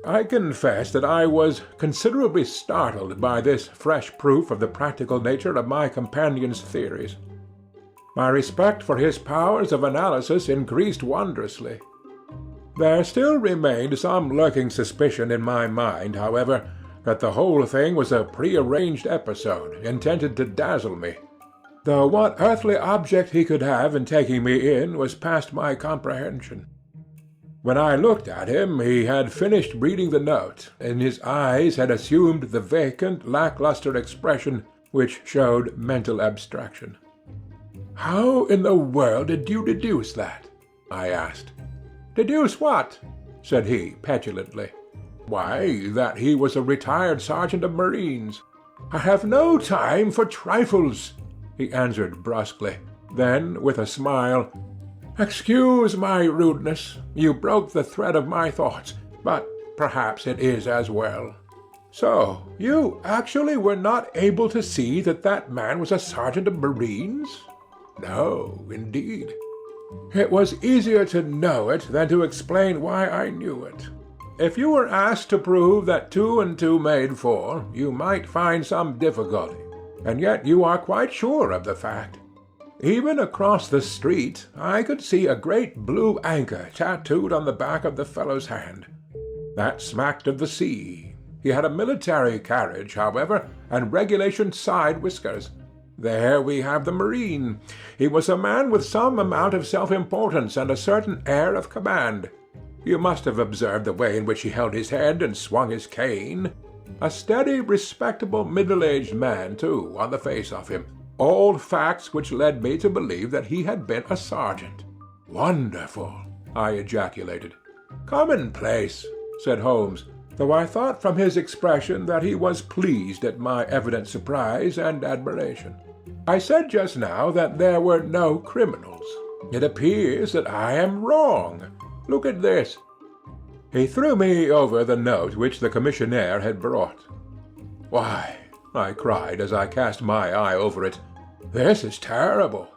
I confess that I was considerably startled by this fresh proof of the practical nature of my companion's theories. My respect for his powers of analysis increased wondrously. There still remained some lurking suspicion in my mind, however, that the whole thing was a prearranged episode intended to dazzle me, though what earthly object he could have in taking me in was past my comprehension. When I looked at him he had finished reading the note, and his eyes had assumed the vacant, lacklustre expression which showed mental abstraction. "How in the world did you deduce that?" I asked. "Deduce what?" said he petulantly. "Why, that he was a retired sergeant of marines." "I have no time for trifles," he answered brusquely. Then, with a smile, "Excuse my rudeness. You broke the thread of my thoughts, but perhaps it is as well. So you actually were not able to see that that man was a sergeant of marines?" "No, indeed." "It was easier to know it than to explain why I knew it. If you were asked to prove that 2 and 2 made 4, you might find some difficulty, and yet you are quite sure of the fact. Even across the street I could see a great blue anchor tattooed on the back of the fellow's hand. That smacked of the sea. He had a military carriage, however, and regulation side whiskers. There we have the marine. He was a man with some amount of self-importance and a certain air of command. You must have observed the way in which he held his head and swung his cane. A steady, respectable, middle-aged man, too, on the face of him. All facts which led me to believe that he had been a sergeant." "Wonderful!" I ejaculated. "Commonplace," said Holmes, though I thought from his expression that he was pleased at my evident surprise and admiration. "I said just now that there were no criminals. It appears that I am wrong. Look at this." He threw me over the note which the commissionaire had brought. "Why," I cried as I cast my eye over it, "this is terrible."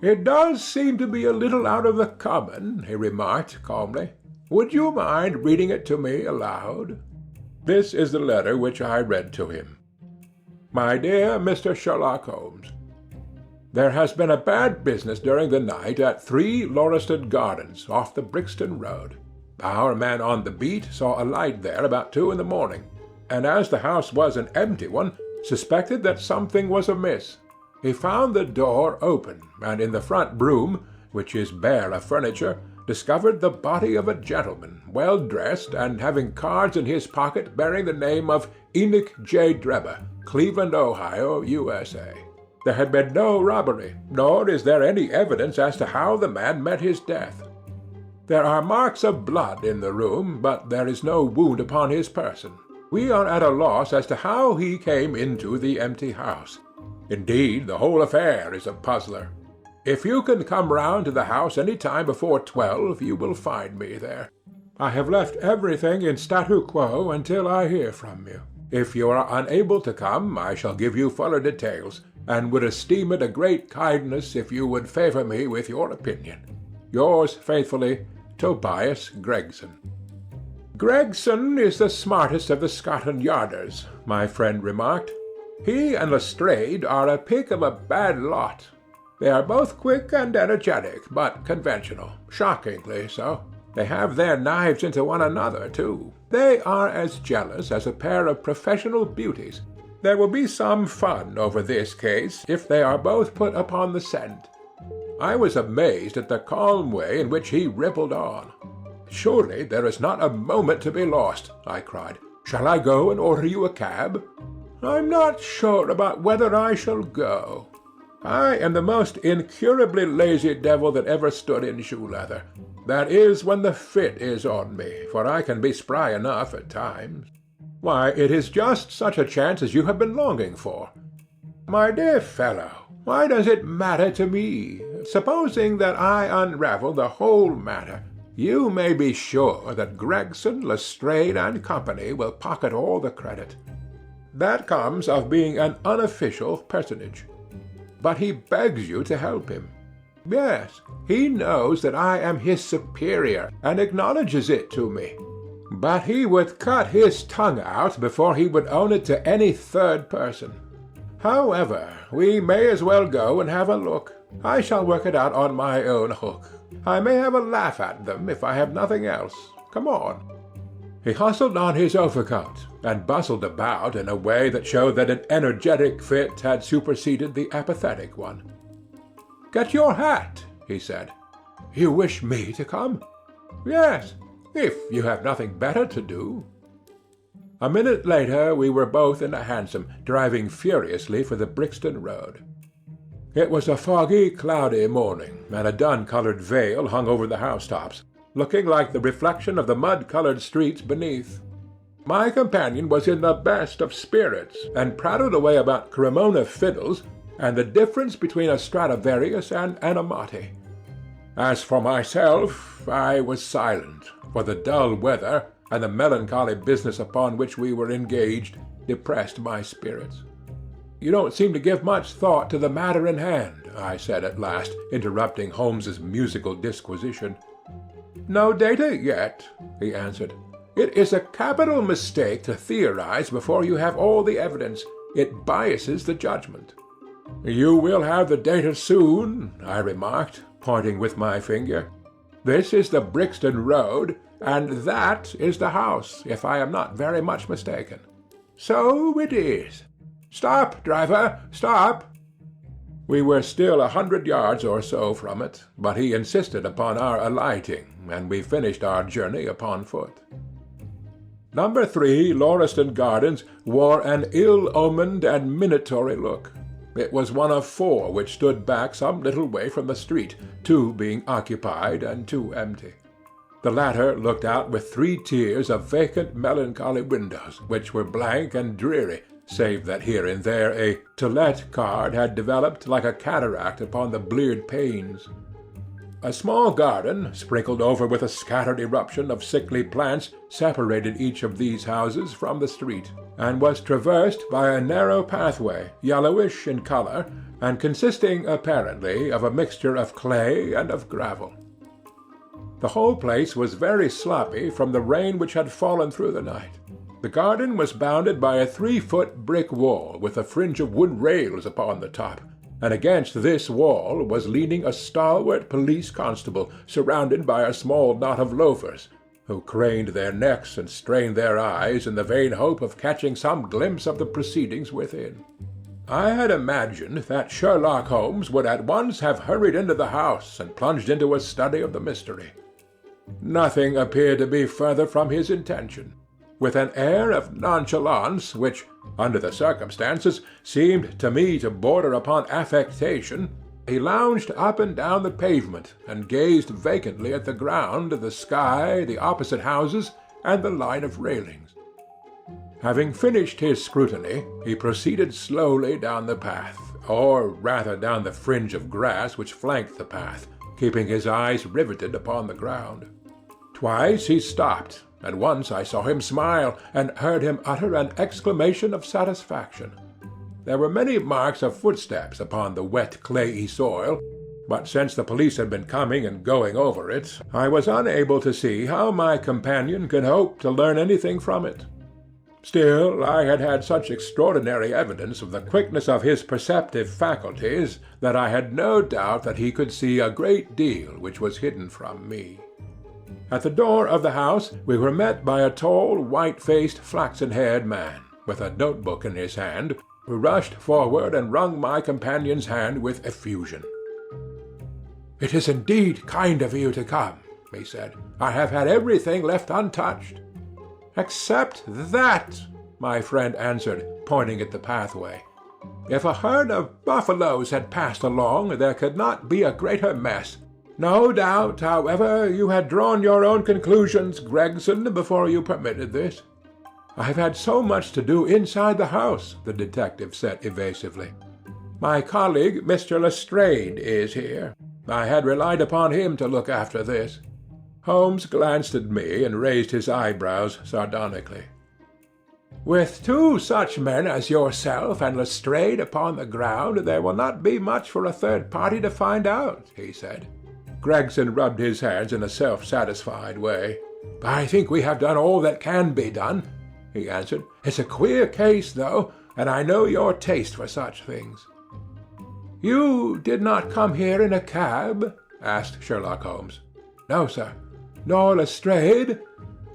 "It does seem to be a little out of the common," he remarked calmly. "Would you mind reading it to me aloud?" This is the letter which I read to him. "My dear Mr. Sherlock Holmes, there has been a bad business during the night at 3 Lauriston Gardens, off the Brixton Road. Our man on the beat saw a light there about 2 in the morning, and as the house was an empty one, suspected that something was amiss. He found the door open, and in the front room which is bare of furniture, discovered the body of a gentleman, well dressed, and having cards in his pocket bearing the name of Enoch J. Drebber, Cleveland, Ohio, USA. There had been no robbery, nor is there any evidence as to how the man met his death. There are marks of blood in the room, but there is no wound upon his person. We are at a loss as to how he came into the empty house. Indeed, the whole affair is a puzzler. If you can come round to the house any time before 12, you will find me there. I have left everything in statu quo until I hear from you. If you are unable to come, I shall give you fuller details, and would esteem it a great kindness if you would favour me with your opinion. Yours faithfully, Tobias Gregson. Gregson is the smartest of the Scotland Yarders, my friend remarked. He and Lestrade are a pick of a bad lot. They are both quick and energetic, but conventional, shockingly so. They have their knives into one another, too. They are as jealous as a pair of professional beauties. There will be some fun over this case if they are both put upon the scent. I was amazed at the calm way in which he rippled on. Surely there is not a moment to be lost, I cried. Shall I go and order you a cab? I'm not sure about whether I shall go. I am the most incurably lazy devil that ever stood in shoe leather. That is when the fit is on me, for I can be spry enough at times. Why, it is just such a chance as you have been longing for. My dear fellow, why does it matter to me? Supposing that I unravel the whole matter, you may be sure that Gregson, Lestrade, and Company will pocket all the credit. That comes of being an unofficial personage. But he begs you to help him. Yes, he knows that I am his superior, and acknowledges it to me. But he would cut his tongue out before he would own it to any third person. However, we may as well go and have a look. I shall work it out on my own hook. I may have a laugh at them if I have nothing else. Come on. He hustled on his overcoat, and bustled about in a way that showed that an energetic fit had superseded the apathetic one. Get your hat, he said. You wish me to come? Yes, if you have nothing better to do. A minute later we were both in a hansom, driving furiously for the Brixton Road. It was a foggy, cloudy morning, and a dun-coloured veil hung over the housetops, looking like the reflection of the mud-coloured streets beneath. My companion was in the best of spirits, and prattled away about Cremona fiddles and the difference between a Stradivarius and an Amati. As for myself, I was silent, for the dull weather and the melancholy business upon which we were engaged depressed my spirits. You don't seem to give much thought to the matter in hand, I said at last, interrupting Holmes's musical disquisition. No data yet, he answered. It is a capital mistake to theorize before you have all the evidence. It biases the judgment. You will have the data soon, I remarked, pointing with my finger. This is the Brixton Road, and that is the house, if I am not very much mistaken. So it is. Stop, driver, stop! We were still 100 yards or so from it, but he insisted upon our alighting, and we finished our journey upon foot. Number 3, Lauriston Gardens, wore an ill-omened and minatory look. It was one of 4 which stood back some little way from the street, 2 being occupied and 2 empty. The latter looked out with 3 tiers of vacant melancholy windows, which were blank and dreary, save that here and there a "To Let" card had developed like a cataract upon the bleared panes. A small garden, sprinkled over with a scattered eruption of sickly plants, separated each of these houses from the street, and was traversed by a narrow pathway, yellowish in colour, and consisting apparently of a mixture of clay and of gravel. The whole place was very sloppy from the rain which had fallen through the night. The garden was bounded by a 3-foot brick wall with a fringe of wood rails upon the top, and against this wall was leaning a stalwart police constable, surrounded by a small knot of loafers, who craned their necks and strained their eyes in the vain hope of catching some glimpse of the proceedings within. I had imagined that Sherlock Holmes would at once have hurried into the house and plunged into a study of the mystery. Nothing appeared to be further from his intention. With an air of nonchalance which, under the circumstances, seemed to me to border upon affectation, he lounged up and down the pavement and gazed vacantly at the ground, the sky, the opposite houses, and the line of railings. Having finished his scrutiny, he proceeded slowly down the path, or rather down the fringe of grass which flanked the path, keeping his eyes riveted upon the ground. Twice he stopped, and once I saw him smile, and heard him utter an exclamation of satisfaction. There were many marks of footsteps upon the wet clayey soil, but since the police had been coming and going over it, I was unable to see how my companion could hope to learn anything from it. Still, I had had such extraordinary evidence of the quickness of his perceptive faculties that I had no doubt that he could see a great deal which was hidden from me. At the door of the house we were met by a tall, white-faced, flaxen-haired man, with a notebook in his hand, who rushed forward and wrung my companion's hand with effusion. "It is indeed kind of you to come," he said. "I have had everything left untouched." "Except that," my friend answered, pointing at the pathway. "If a herd of buffaloes had passed along, there could not be a greater mess. No doubt, however, you had drawn your own conclusions, Gregson, before you permitted this." "I have had so much to do inside the house," the detective said evasively. "My colleague, Mr. Lestrade, is here. I had relied upon him to look after this." Holmes glanced at me and raised his eyebrows sardonically. "With two such men as yourself and Lestrade upon the ground, there will not be much for a third party to find out," he said. Gregson rubbed his hands in a self-satisfied way. "I think we have done all that can be done," he answered. "It's a queer case, though, and I know your taste for such things." "You did not come here in a cab?" asked Sherlock Holmes. "No, sir." "Nor Lestrade?"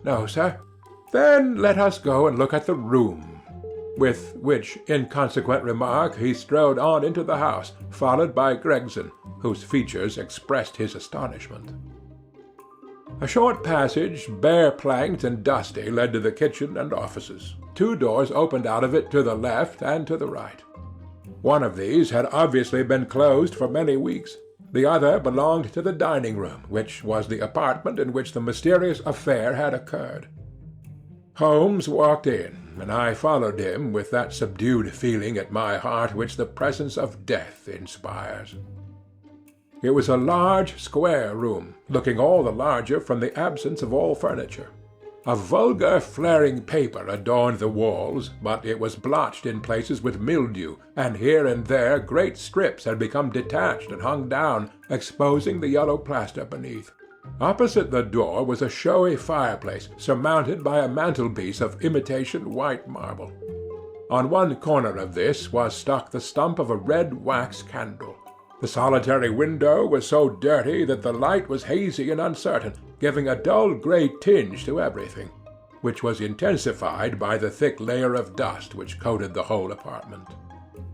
"No, sir." "Then let us go and look at the room," with which inconsequent remark he strode on into the house, followed by Gregson, whose features expressed his astonishment. A short passage, bare-planked and dusty, led to the kitchen and offices. Two doors opened out of it to the left and to the right. One of these had obviously been closed for many weeks. The other belonged to the dining-room, which was the apartment in which the mysterious affair had occurred. Holmes walked in, and I followed him with that subdued feeling at my heart which the presence of death inspires. It was a large, square room, looking all the larger from the absence of all furniture. A vulgar flaring paper adorned the walls, but it was blotched in places with mildew, and here and there great strips had become detached and hung down, exposing the yellow plaster beneath. Opposite the door was a showy fireplace, surmounted by a mantelpiece of imitation white marble. On one corner of this was stuck the stump of a red wax candle. The solitary window was so dirty that the light was hazy and uncertain, giving a dull grey tinge to everything, which was intensified by the thick layer of dust which coated the whole apartment.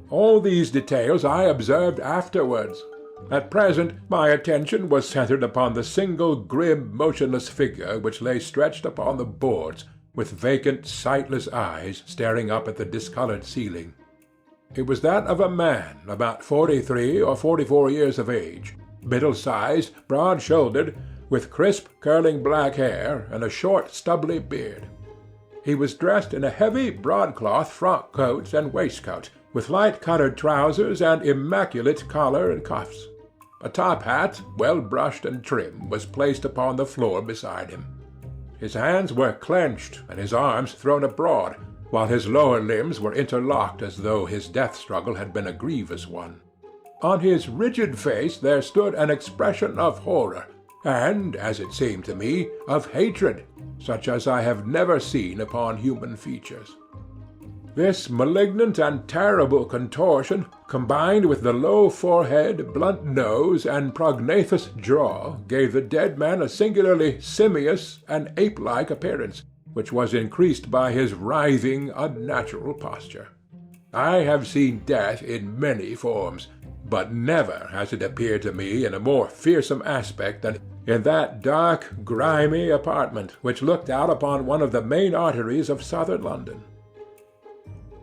All these details I observed afterwards. At present my attention was centred upon the single grim, motionless figure which lay stretched upon the boards, with vacant, sightless eyes staring up at the discoloured ceiling. It was that of a man about 43 or 44 years of age, middle-sized, broad-shouldered, with crisp, curling black hair and a short, stubbly beard. He was dressed in a heavy broadcloth frock-coat and waistcoat, with light-coloured trousers and immaculate collar and cuffs. A top hat, well brushed and trim, was placed upon the floor beside him. His hands were clenched and his arms thrown abroad, while his lower limbs were interlocked as though his death-struggle had been a grievous one. On his rigid face there stood an expression of horror, and, as it seemed to me, of hatred, such as I have never seen upon human features. This malignant and terrible contortion, combined with the low forehead, blunt nose, and prognathous jaw, gave the dead man a singularly simious and ape-like appearance, which was increased by his writhing, unnatural posture. I have seen death in many forms, but never has it appeared to me in a more fearsome aspect than in that dark, grimy apartment which looked out upon one of the main arteries of southern London.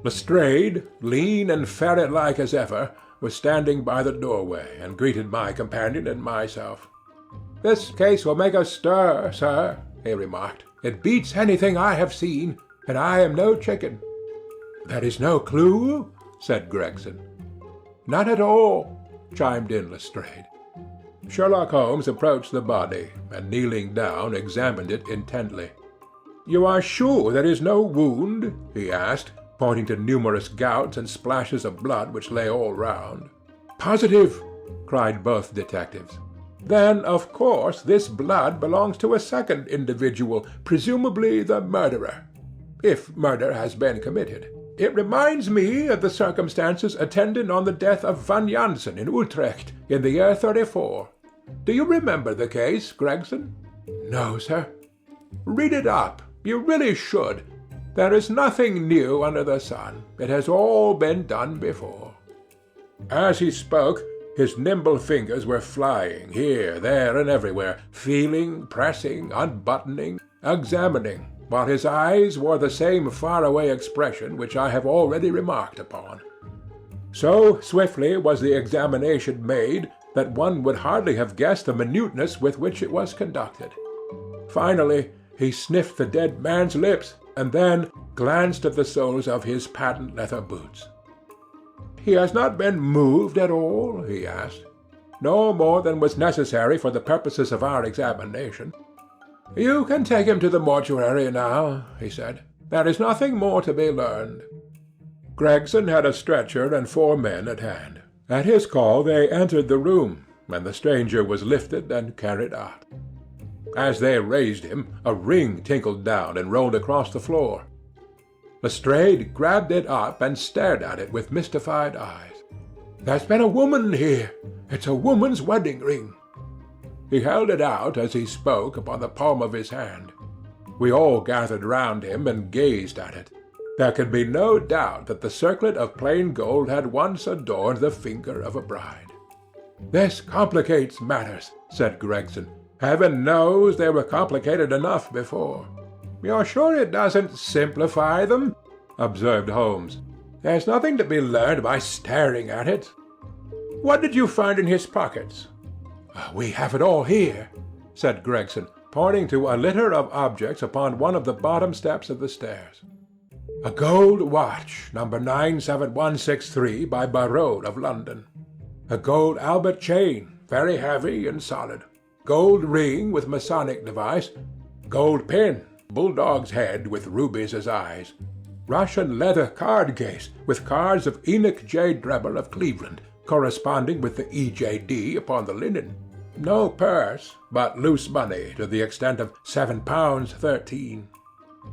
Lestrade, lean and ferret-like as ever, was standing by the doorway, and greeted my companion and myself. "This case will make a stir, sir," he remarked. "It beats anything I have seen, and I am no chicken." "There is no clue?" said Gregson. "None at all," chimed in Lestrade. Sherlock Holmes approached the body, and kneeling down examined it intently. "You are sure there is no wound?" he asked, pointing to numerous gouts and splashes of blood which lay all round. "Positive," cried both detectives. "Then, of course, this blood belongs to a second individual, presumably the murderer, if murder has been committed. It reminds me of the circumstances attendant on the death of Van Jansen in Utrecht in the year '34. Do you remember the case, Gregson?" "No, sir." "Read it up. You really should. There is nothing new under the sun. It has all been done before." As he spoke, his nimble fingers were flying here, there, and everywhere, feeling, pressing, unbuttoning, examining, while his eyes wore the same far-away expression which I have already remarked upon. So swiftly was the examination made that one would hardly have guessed the minuteness with which it was conducted. Finally, he sniffed the dead man's lips, and then glanced at the soles of his patent leather boots. "He has not been moved at all?" he asked. "No more than was necessary for the purposes of our examination." "You can take him to the mortuary now," he said. "There is nothing more to be learned." Gregson had a stretcher and 4 men at hand. At his call they entered the room, and the stranger was lifted and carried out. As they raised him, a ring tinkled down and rolled across the floor. Lestrade grabbed it up and stared at it with mystified eyes. "There's been a woman here. It's a woman's wedding ring." He held it out as he spoke upon the palm of his hand. We all gathered round him and gazed at it. There could be no doubt that the circlet of plain gold had once adorned the finger of a bride. "This complicates matters," said Gregson. "Heaven knows they were complicated enough before." "You're sure it doesn't simplify them?" observed Holmes. "There's nothing to be learned by staring at it. What did you find in his pockets?" "We have it all here," said Gregson, pointing to a litter of objects upon one of the bottom steps of the stairs. "A gold watch, number 97163, by Barode of London. A gold Albert chain, very heavy and solid. Gold ring with Masonic device. Gold pin, bulldog's head with rubies as eyes. Russian leather card case with cards of Enoch J. Drebber of Cleveland, corresponding with the EJD upon the linen. No purse, but loose money to the extent of £7 13.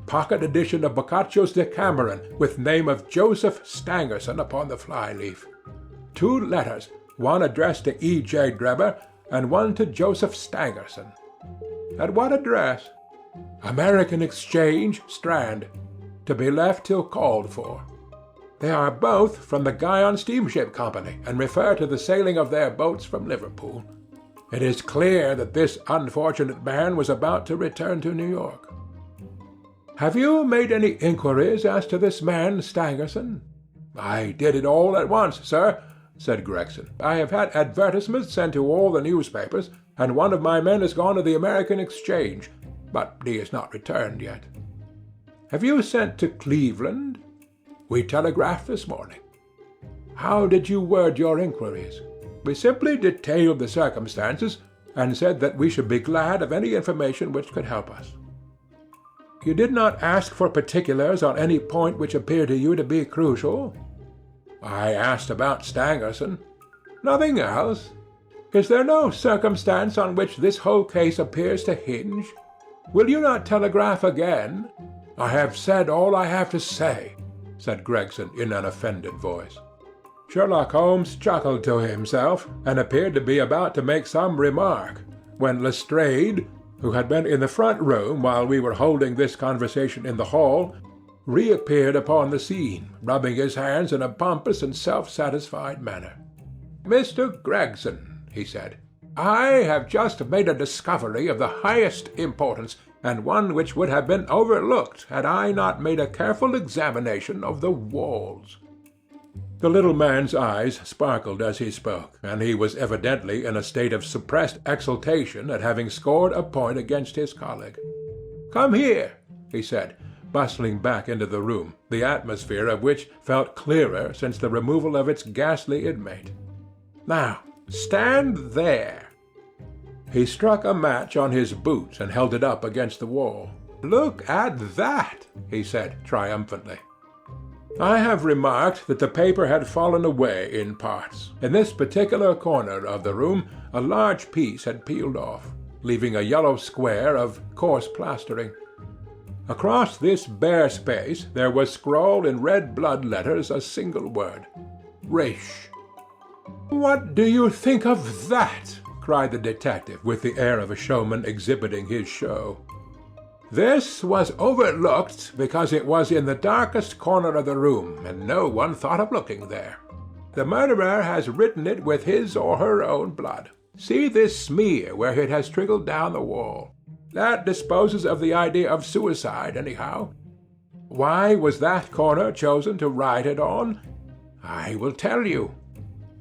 Pocket edition of Boccaccio's Decameron, with name of Joseph Stangerson upon the fly-leaf. 2 letters, one addressed to E.J. Drebber, and one to Joseph Stangerson. At what address? American Exchange, Strand. To be left till called for. They are both from the Guion Steamship Company, and refer to the sailing of their boats from Liverpool. It is clear that this unfortunate man was about to return to New York. Have you made any inquiries as to this man Stangerson? I did it all at once, sir, said Gregson. I have had advertisements sent to all the newspapers, and one of my men has gone to the American Exchange, but he has not returned yet. Have you sent to Cleveland? We telegraphed this morning. How did you word your inquiries? We simply detailed the circumstances, and said that we should be glad of any information which could help us. You did not ask for particulars on any point which appeared to you to be crucial? I asked about Stangerson. Nothing else? Is there no circumstance on which this whole case appears to hinge? Will you not telegraph again? I have said all I have to say, said Gregson in an offended voice. Sherlock Holmes chuckled to himself, and appeared to be about to make some remark, when Lestrade, who had been in the front room while we were holding this conversation in the hall, reappeared upon the scene, rubbing his hands in a pompous and self-satisfied manner. "Mr. Gregson," he said, "I have just made a discovery of the highest importance, and one which would have been overlooked had I not made a careful examination of the walls." The little man's eyes sparkled as he spoke, and he was evidently in a state of suppressed exultation at having scored a point against his colleague. "Come here," he said, bustling back into the room, the atmosphere of which felt clearer since the removal of its ghastly inmate. "Now, stand there." He struck a match on his boot and held it up against the wall. "Look at that," he said triumphantly. I have remarked that the paper had fallen away in parts. In this particular corner of the room a large piece had peeled off, leaving a yellow square of coarse plastering. Across this bare space there was scrawled in red blood letters a single word: "Raish." "What do you think of that?" cried the detective, with the air of a showman exhibiting his show. "This was overlooked because it was in the darkest corner of the room, and no one thought of looking there. The murderer has written it with his or her own blood. See this smear where it has trickled down the wall. That disposes of the idea of suicide, anyhow. Why was that corner chosen to write it on? I will tell you.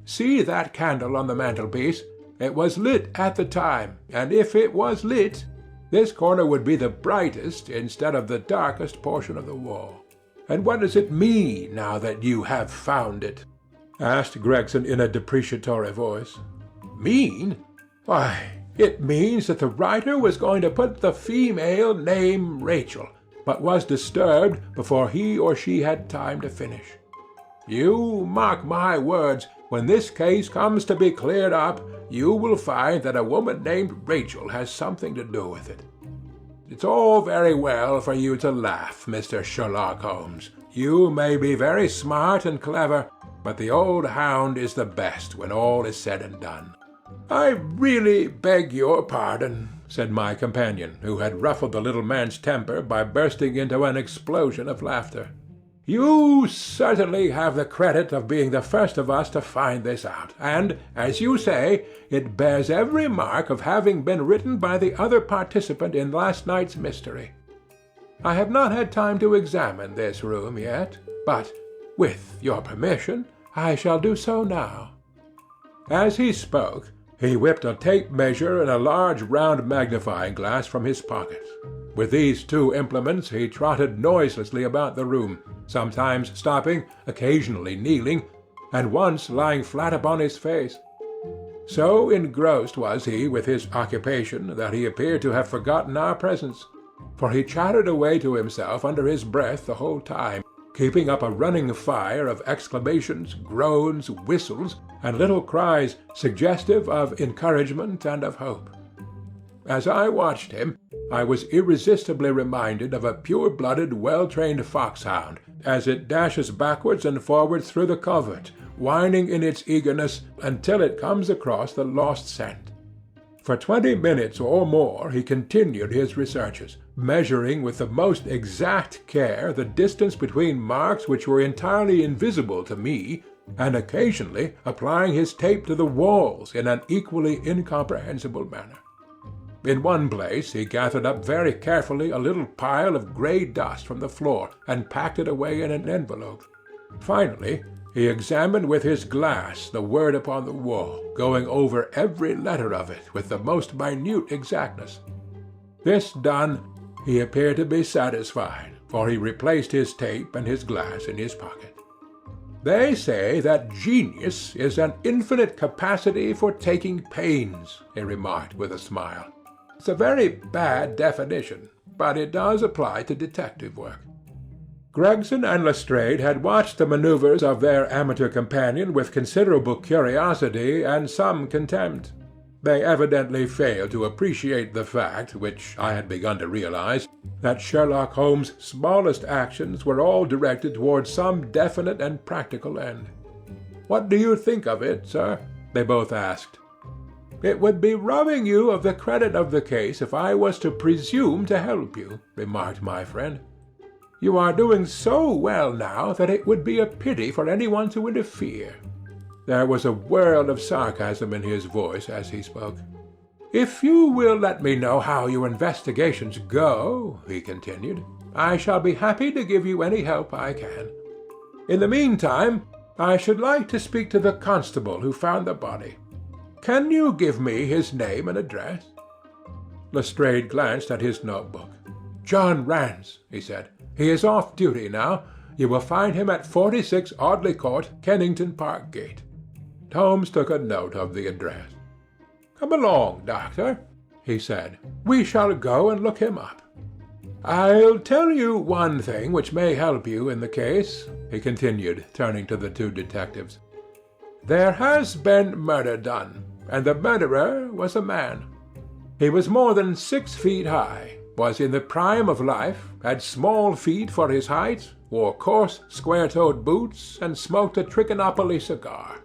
See that candle on the mantelpiece? It was lit at the time, and if it was lit, this corner would be the brightest instead of the darkest portion of the wall. And what does it mean now that you have found it?" asked Gregson in a deprecatory voice. "Mean? Why, it means that the writer was going to put the female name Rachel, but was disturbed before he or she had time to finish. You mark my words, when this case comes to be cleared up, you will find that a woman named Rachel has something to do with it. It's all very well for you to laugh, Mr. Sherlock Holmes. You may be very smart and clever, but the old hound is the best when all is said and done." "I really beg your pardon," said my companion, who had ruffled the little man's temper by bursting into an explosion of laughter. "You certainly have the credit of being the first of us to find this out, and, as you say, it bears every mark of having been written by the other participant in last night's mystery. I have not had time to examine this room yet, but, with your permission, I shall do so now." As he spoke, he whipped a tape measure and a large round magnifying glass from his pocket. With these two implements he trotted noiselessly about the room, sometimes stopping, occasionally kneeling, and once lying flat upon his face. So engrossed was he with his occupation that he appeared to have forgotten our presence, for he chattered away to himself under his breath the whole time, keeping up a running fire of exclamations, groans, whistles, and little cries suggestive of encouragement and of hope. As I watched him, I was irresistibly reminded of a pure-blooded, well-trained foxhound as it dashes backwards and forwards through the covert, whining in its eagerness until it comes across the lost scent. For 20 minutes or more he continued his researches, measuring with the most exact care the distance between marks which were entirely invisible to me, and occasionally applying his tape to the walls in an equally incomprehensible manner. In one place he gathered up very carefully a little pile of grey dust from the floor and packed it away in an envelope. Finally, he examined with his glass the word upon the wall, going over every letter of it with the most minute exactness. This done, he appeared to be satisfied, for he replaced his tape and his glass in his pocket. "They say that genius is an infinite capacity for taking pains," he remarked with a smile. "It's a very bad definition, but it does apply to detective work." Gregson and Lestrade had watched the manoeuvres of their amateur companion with considerable curiosity and some contempt. They evidently failed to appreciate the fact, which I had begun to realize, that Sherlock Holmes' smallest actions were all directed towards some definite and practical end. "What do you think of it, sir?" they both asked. "It would be robbing you of the credit of the case if I was to presume to help you," remarked my friend. You are doing so well now that it would be a pity for anyone to interfere." There was a world of sarcasm in his voice as he spoke. "If you will let me know how your investigations go," he continued, "I shall be happy to give you any help I can. In the meantime, I should like to speak to the constable who found the body. Can you give me his name and address?" Lestrade glanced at his notebook. "John Rance," he said. "He is off duty now. You will find him at 46 Audley Court, Kennington Park Gate." Holmes took a note of the address. "Come along, Doctor," he said. "We shall go and look him up. I'll tell you one thing which may help you in the case," he continued, turning to the two detectives. "There has been murder done, and the murderer was a man. He was more than 6 feet high, was in the prime of life, had small feet for his height, wore coarse, square-toed boots, and smoked a Trichinopoly cigar.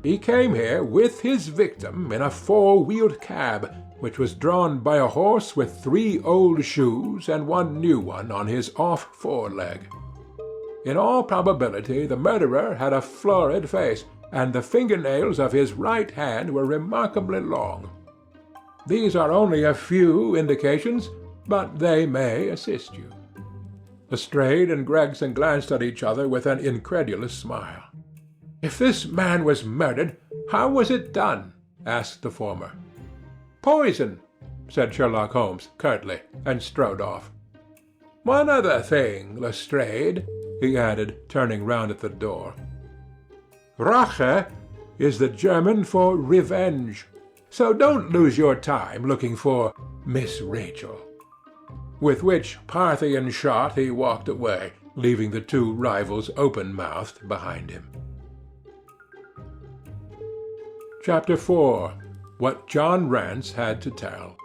He came here with his victim in a 4-wheeled cab, which was drawn by a horse with 3 old shoes and 1 new one on his off foreleg. In all probability the murderer had a florid face, and the fingernails of his right hand were remarkably long. These are only a few indications, but they may assist you." Lestrade and Gregson glanced at each other with an incredulous smile. "If this man was murdered, how was it done?" asked the former. "Poison," said Sherlock Holmes curtly, and strode off. "One other thing, Lestrade," he added, turning round at the door. "Rache is the German for revenge, so don't lose your time looking for Miss Rachel." With which Parthian shot he walked away, leaving the two rivals open-mouthed behind him. Chapter 4. What John Rance Had to Tell.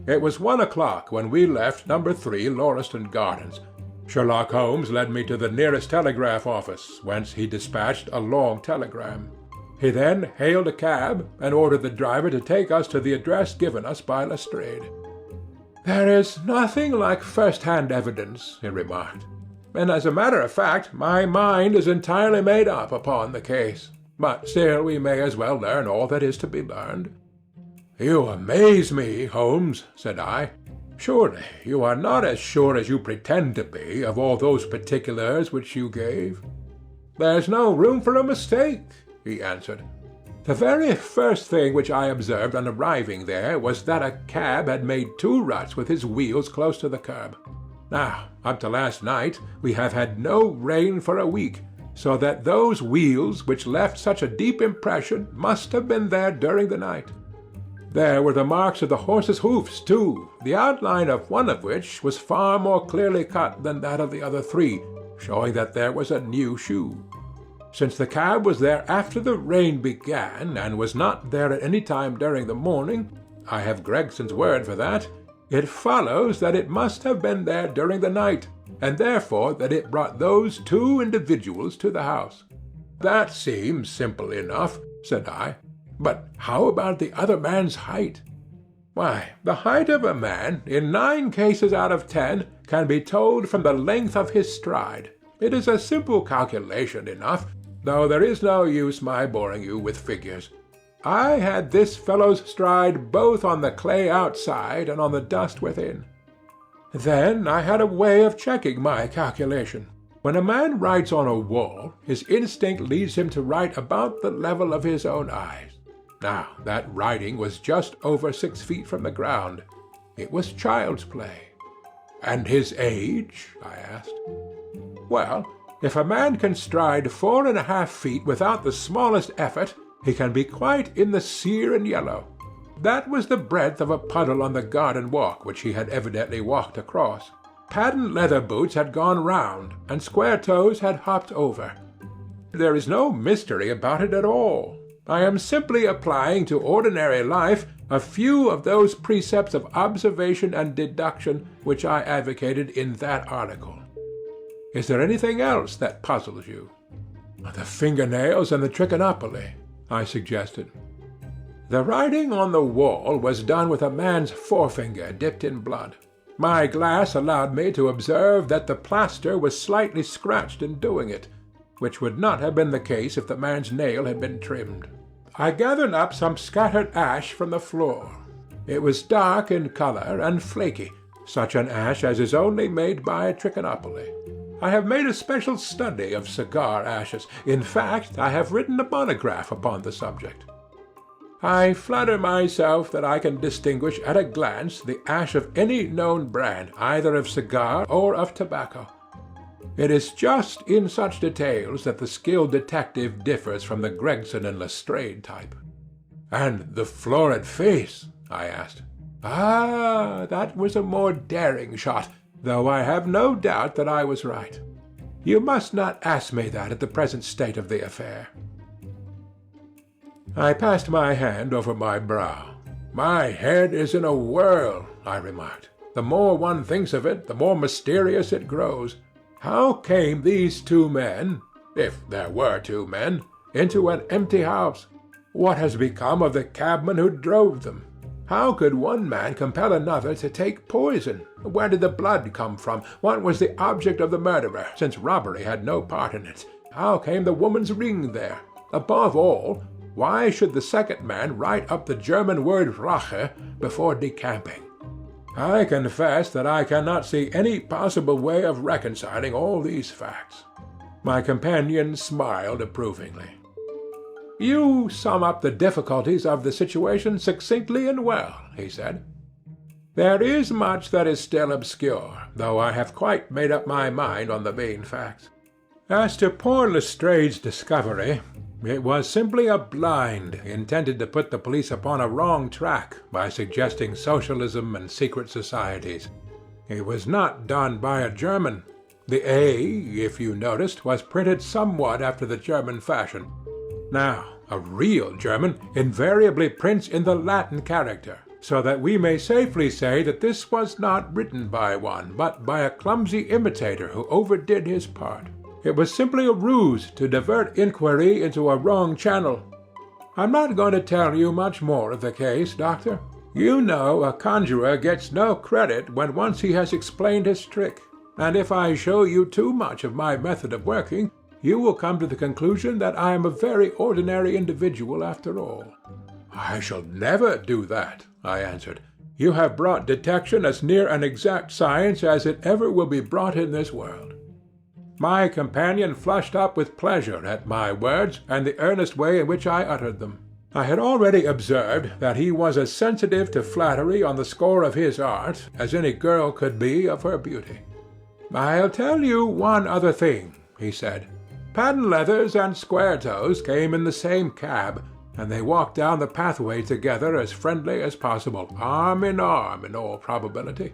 It was 1 o'clock when we left No. 3 Lauriston Gardens. Sherlock Holmes led me to the nearest telegraph office, whence he dispatched a long telegram. He then hailed a cab, and ordered the driver to take us to the address given us by Lestrade. "There is nothing like first-hand evidence," he remarked, "and as a matter of fact my mind is entirely made up upon the case. But still we may as well learn all that is to be learned." "You amaze me, Holmes," said I. "Surely you are not as sure as you pretend to be of all those particulars which you gave?" "There's no room for a mistake," he answered. "The very first thing which I observed on arriving there was that a cab had made 2 ruts with his wheels close to the curb. Now, up to last night we have had no rain for a week, so that those wheels which left such a deep impression must have been there during the night. There were the marks of the horse's hoofs, too, the outline of one of which was far more clearly cut than that of the other 3, showing that there was a new shoe. Since the cab was there after the rain began, and was not there at any time during the morning, I have Gregson's word for that, it follows that it must have been there during the night, and therefore that it brought those 2 individuals to the house." "That seems simple enough," said I. "But how about the other man's height?" "Why, the height of a man, in 9 cases out of 10, can be told from the length of his stride. It is a simple calculation enough, though there is no use my boring you with figures. I had this fellow's stride both on the clay outside and on the dust within. Then I had a way of checking my calculation. When a man writes on a wall, his instinct leads him to write about the level of his own eyes. Now, that writing was just over 6 feet from the ground. It was child's play." "And his age?" I asked. "Well, if a man can stride 4½ feet without the smallest effort, he can be quite in the sere and yellow. That was the breadth of a puddle on the garden walk which he had evidently walked across. Patent leather boots had gone round, and square toes had hopped over. There is no mystery about it at all. I am simply applying to ordinary life a few of those precepts of observation and deduction which I advocated in that article. Is there anything else that puzzles you?" "The fingernails and the Trichinopoly," I suggested. "The writing on the wall was done with a man's forefinger dipped in blood. My glass allowed me to observe that the plaster was slightly scratched in doing it, which would not have been the case if the man's nail had been trimmed. I gathered up some scattered ash from the floor. It was dark in color and flaky, such an ash as is only made by Trichinopoly. I have made a special study of cigar ashes. In fact, I have written a monograph upon the subject. I flatter myself that I can distinguish at a glance the ash of any known brand, either of cigar or of tobacco. It is just in such details that the skilled detective differs from the Gregson and Lestrade type. "And the florid face?" I asked. "Ah, that was a more daring shot, though I have no doubt that I was right. You must not ask me that at the present state of the affair." I passed my hand over my brow. "My head is in a whirl," I remarked. "The more one thinks of it, the more mysterious it grows. How came these two men, if there were two men, into an empty house? What has become of the cabman who drove them? How could one man compel another to take poison? Where did the blood come from? What was the object of the murderer, since robbery had no part in it? How came the woman's ring there? Above all, why should the second man write up the German word Rache before decamping? I confess that I cannot see any possible way of reconciling all these facts." My companion smiled approvingly. "You sum up the difficulties of the situation succinctly and well," he said. "There is much that is still obscure, though I have quite made up my mind on the main facts. As to poor Lestrade's discovery, it was simply a blind intended to put the police upon a wrong track by suggesting socialism and secret societies. It was not done by a German. The A, if you noticed, was printed somewhat after the German fashion. Now, a real German invariably prints in the Latin character, so that we may safely say that this was not written by one, but by a clumsy imitator who overdid his part. It was simply a ruse to divert inquiry into a wrong channel. I'm not going to tell you much more of the case, Doctor. You know a conjurer gets no credit when once he has explained his trick, and if I show you too much of my method of working, you will come to the conclusion that I am a very ordinary individual after all." "I shall never do that," I answered. "You have brought detection as near an exact science as it ever will be brought in this world." My companion flushed up with pleasure at my words and the earnest way in which I uttered them. I had already observed that he was as sensitive to flattery on the score of his art as any girl could be of her beauty. "I'll tell you one other thing," he said. "Patent Leathers and Squaretoes came in the same cab, and they walked down the pathway together as friendly as possible, arm in all probability.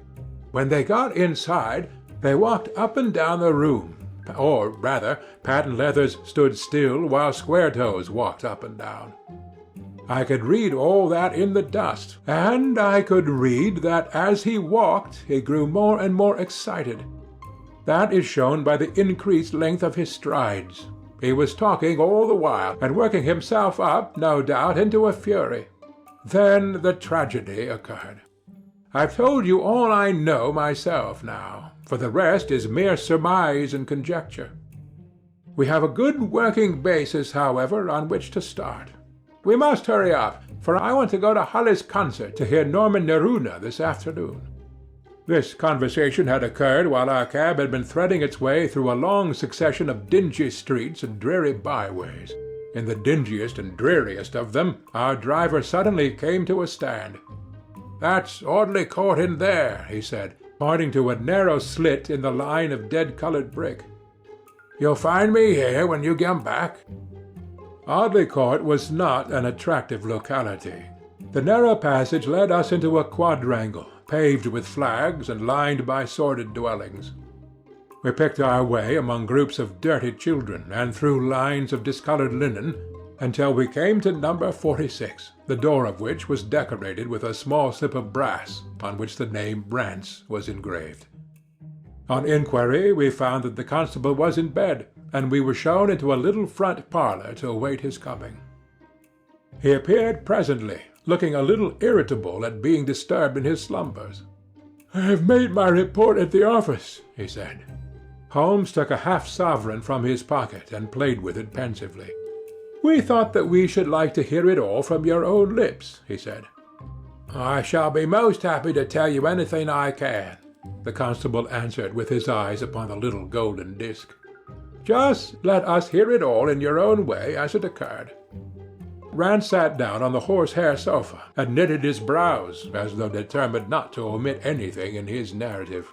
When they got inside, they walked up and down the room. Or, rather, Patent Leathers stood still while Squaretoes walked up and down. I could read all that in the dust, and I could read that as he walked he grew more and more excited. That is shown by the increased length of his strides. He was talking all the while, and working himself up, no doubt, into a fury. Then the tragedy occurred. I've told you all I know myself now, for the rest is mere surmise and conjecture. We have a good working basis, however, on which to start. We must hurry up, for I want to go to Halle's concert to hear Norman Neruda this afternoon." This conversation had occurred while our cab had been threading its way through a long succession of dingy streets and dreary byways. In the dingiest and dreariest of them, our driver suddenly came to a stand. "That's Audley Court in there," he said, pointing to a narrow slit in the line of dead-colored brick. "You'll find me here when you come back." Audley Court was not an attractive locality. The narrow passage led us into a quadrangle, paved with flags and lined by sordid dwellings. We picked our way among groups of dirty children and through lines of discolored linen, until we came to number 46, the door of which was decorated with a small slip of brass on which the name Brant's was engraved. On inquiry we found that the constable was in bed, and we were shown into a little front parlour to await his coming. He appeared presently, looking a little irritable at being disturbed in his slumbers. "I have made my report at the office," he said. Holmes took a half-sovereign from his pocket and played with it pensively. "We thought that we should like to hear it all from your own lips," he said. "I shall be most happy to tell you anything I can," the constable answered with his eyes upon the little golden disk. "Just let us hear it all in your own way as it occurred." Rance sat down on the horsehair sofa and knitted his brows as though determined not to omit anything in his narrative.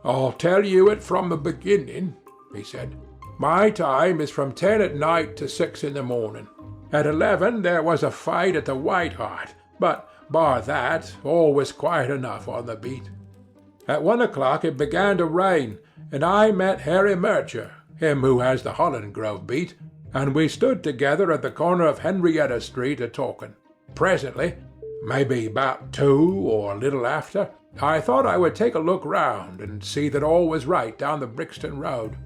"I'll tell you it from the beginning," he said. "My time is from 10 at night to 6 in the morning. At 11 there was a fight at the White Hart, but bar that, all was quiet enough on the beat. At 1 o'clock it began to rain, and I met Harry Murcher, him who has the Holland Grove beat, and we stood together at the corner of Henrietta Street a-talking. Presently, maybe about 2 or a little after, I thought I would take a look round and see that all was right down the Brixton Road.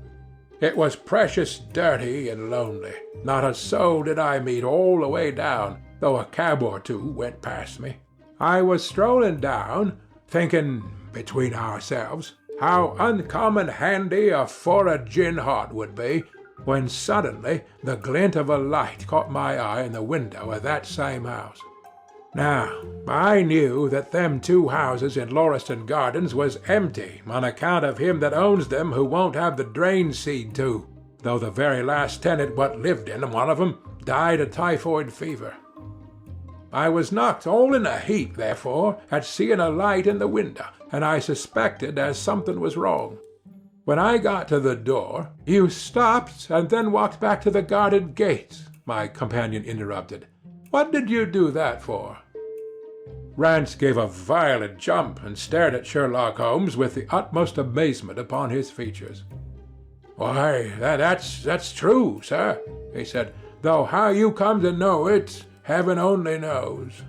It was precious dirty and lonely. Not a soul did I meet all the way down, though a cab or two went past me. I was strolling down, thinking, between ourselves, how uncommon handy a for'ard gin hot would be, when suddenly the glint of a light caught my eye in the window of that same house. Now, I knew that them 2 houses in Lauriston Gardens was empty on account of him that owns them who won't have the drain seed to, though the very last tenant what lived in 'em, one of 'em, died of typhoid fever. I was knocked all in a heap, therefore, at seeing a light in the window, and I suspected as something was wrong. When I got to the door, "You stopped and then walked back to the garden gate," my companion interrupted. "What did you do that for?" Rance gave a violent jump and stared at Sherlock Holmes with the utmost amazement upon his features. "Why, that's true, sir," he said, "though how you come to know it, heaven only knows.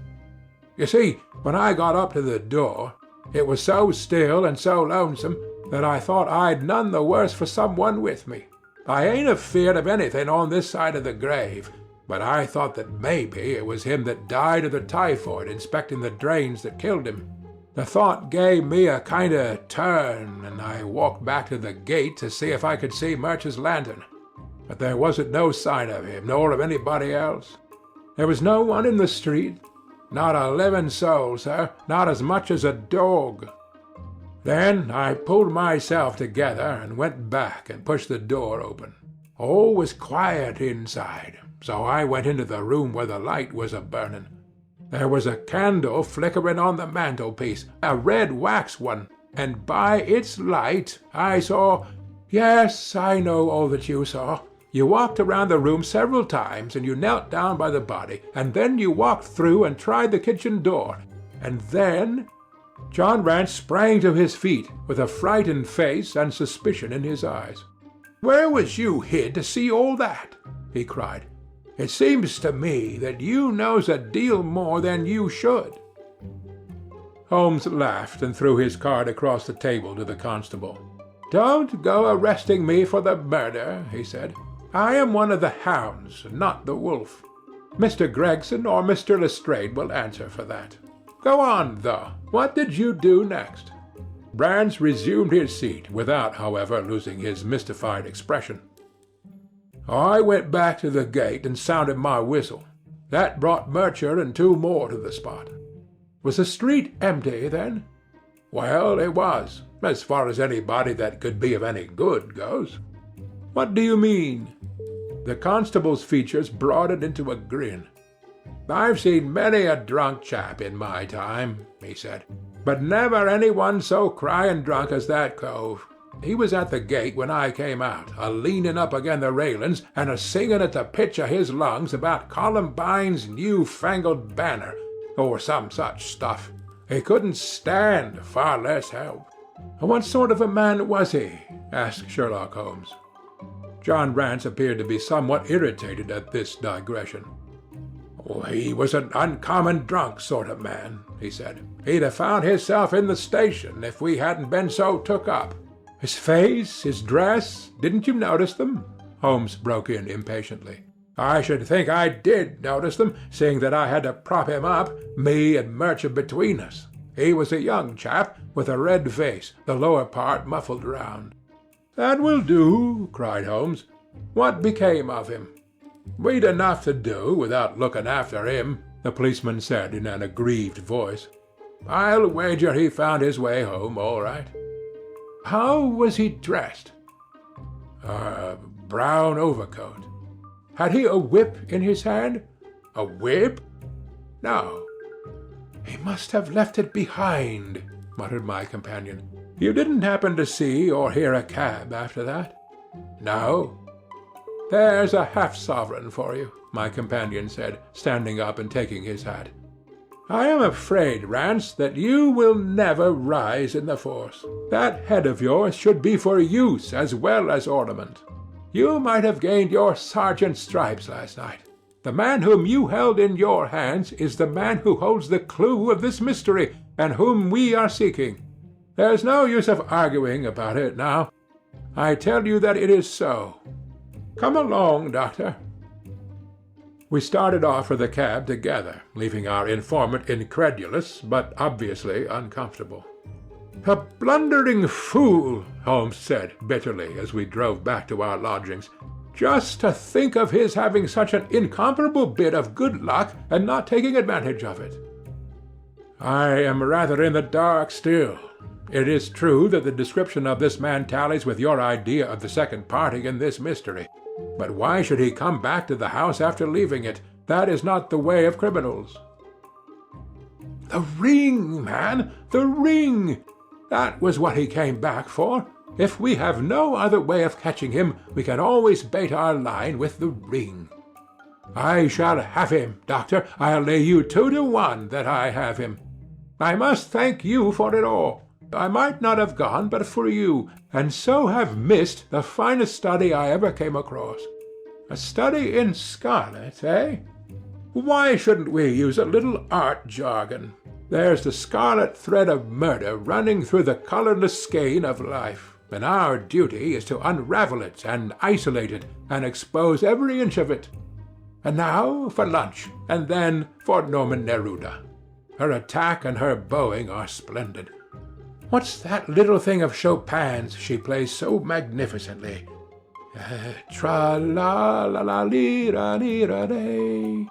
You see, when I got up to the door, it was so still and so lonesome that I thought I'd none the worse for someone with me. I ain't afeard of anything on this side of the grave, but I thought that maybe it was him that died of the typhoid inspecting the drains that killed him. The thought gave me a kind of turn, and I walked back to the gate to see if I could see Murcher's lantern. But there wasn't no sign of him, nor of anybody else. There was no one in the street, not a living soul, sir, not as much as a dog. Then I pulled myself together and went back and pushed the door open. All was quiet inside, so I went into the room where the light was a-burning. There was a candle flickering on the mantelpiece, a red wax one, and by its light I saw— Yes, I know all that you saw. You walked around the room several times, and you knelt down by the body, and then you walked through and tried the kitchen door, and then— John Rance sprang to his feet with a frightened face and suspicion in his eyes. "Where was you hid to see all that?" he cried. "It seems to me that you knows a deal more than you should." Holmes laughed and threw his card across the table to the constable. "Don't go arresting me for the murder," he said. "I am one of the hounds, not the wolf. Mr. Gregson or Mr. Lestrade will answer for that. Go on, though. What did you do next?" Rance resumed his seat, without, however, losing his mystified expression. "I went back to the gate and sounded my whistle. That brought Murcher and 2 more to the spot." "Was the street empty, then?" "Well, it was, as far as anybody that could be of any good goes." "What do you mean?" The constable's features broadened into a grin. "I've seen many a drunk chap in my time," he said, "but never any one so crying drunk as that cove. He was at the gate when I came out, a-leaning up again the railings and a-singing at the pitch of his lungs about Columbine's new-fangled banner, or some such stuff. He couldn't stand, far less help." "What sort of a man was he?" asked Sherlock Holmes. John Rance appeared to be somewhat irritated at this digression. "He was an uncommon drunk sort of man," he said. "He'd have found hisself in the station if we hadn't been so took up." "His face, his dress, didn't you notice them?" Holmes broke in impatiently. "I should think I did notice them, seeing that I had to prop him up, me and Murcher between us. He was a young chap, with a red face, the lower part muffled round. "That will do," cried Holmes. "What became of him?" "We'd enough to do without looking after him," the policeman said in an aggrieved voice. "I'll wager he found his way home all right." "How was he dressed?" "A brown overcoat." "Had he a whip in his hand?" "A whip? No." "He must have left it behind," muttered my companion. "You didn't happen to see or hear a cab after that?" "No." "There's a half-sovereign for you," my companion said, standing up and taking his hat. "I am afraid, Rance, that you will never rise in the force. That head of yours should be for use as well as ornament. You might have gained your sergeant's stripes last night. The man whom you held in your hands is the man who holds the clue of this mystery, and whom we are seeking. There's no use of arguing about it now. I tell you that it is so. Come along, Doctor." We started off for the cab together, leaving our informant incredulous, but obviously uncomfortable. "A blundering fool," Holmes said bitterly as we drove back to our lodgings. "Just to think of his having such an incomparable bit of good luck and not taking advantage of it." "I am rather in the dark still. It is true that the description of this man tallies with your idea of the second party in this mystery. But why should he come back to the house after leaving it? That is not the way of criminals." "The ring, man! The ring! That was what he came back for. If we have no other way of catching him, we can always bait our line with the ring. I shall have him, Doctor. I'll lay you 2 to 1 that I have him. I must thank you for it all. I might not have gone but for you, and so have missed the finest study I ever came across. A study in scarlet, eh? Why shouldn't we use a little art jargon? There's the scarlet thread of murder running through the colourless skein of life, and our duty is to unravel it and isolate it and expose every inch of it. And now for lunch, and then for Norman Neruda. Her attack and her bowing are splendid. What's that little thing of Chopin's she plays so magnificently? Tra-la-la-la-lee-ra-lee-ra-day.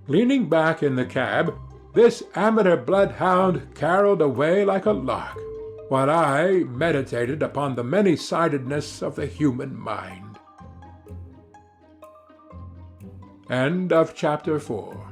Leaning back in the cab, this amateur bloodhound caroled away like a lark, while I meditated upon the many-sidedness of the human mind. End of chapter 4.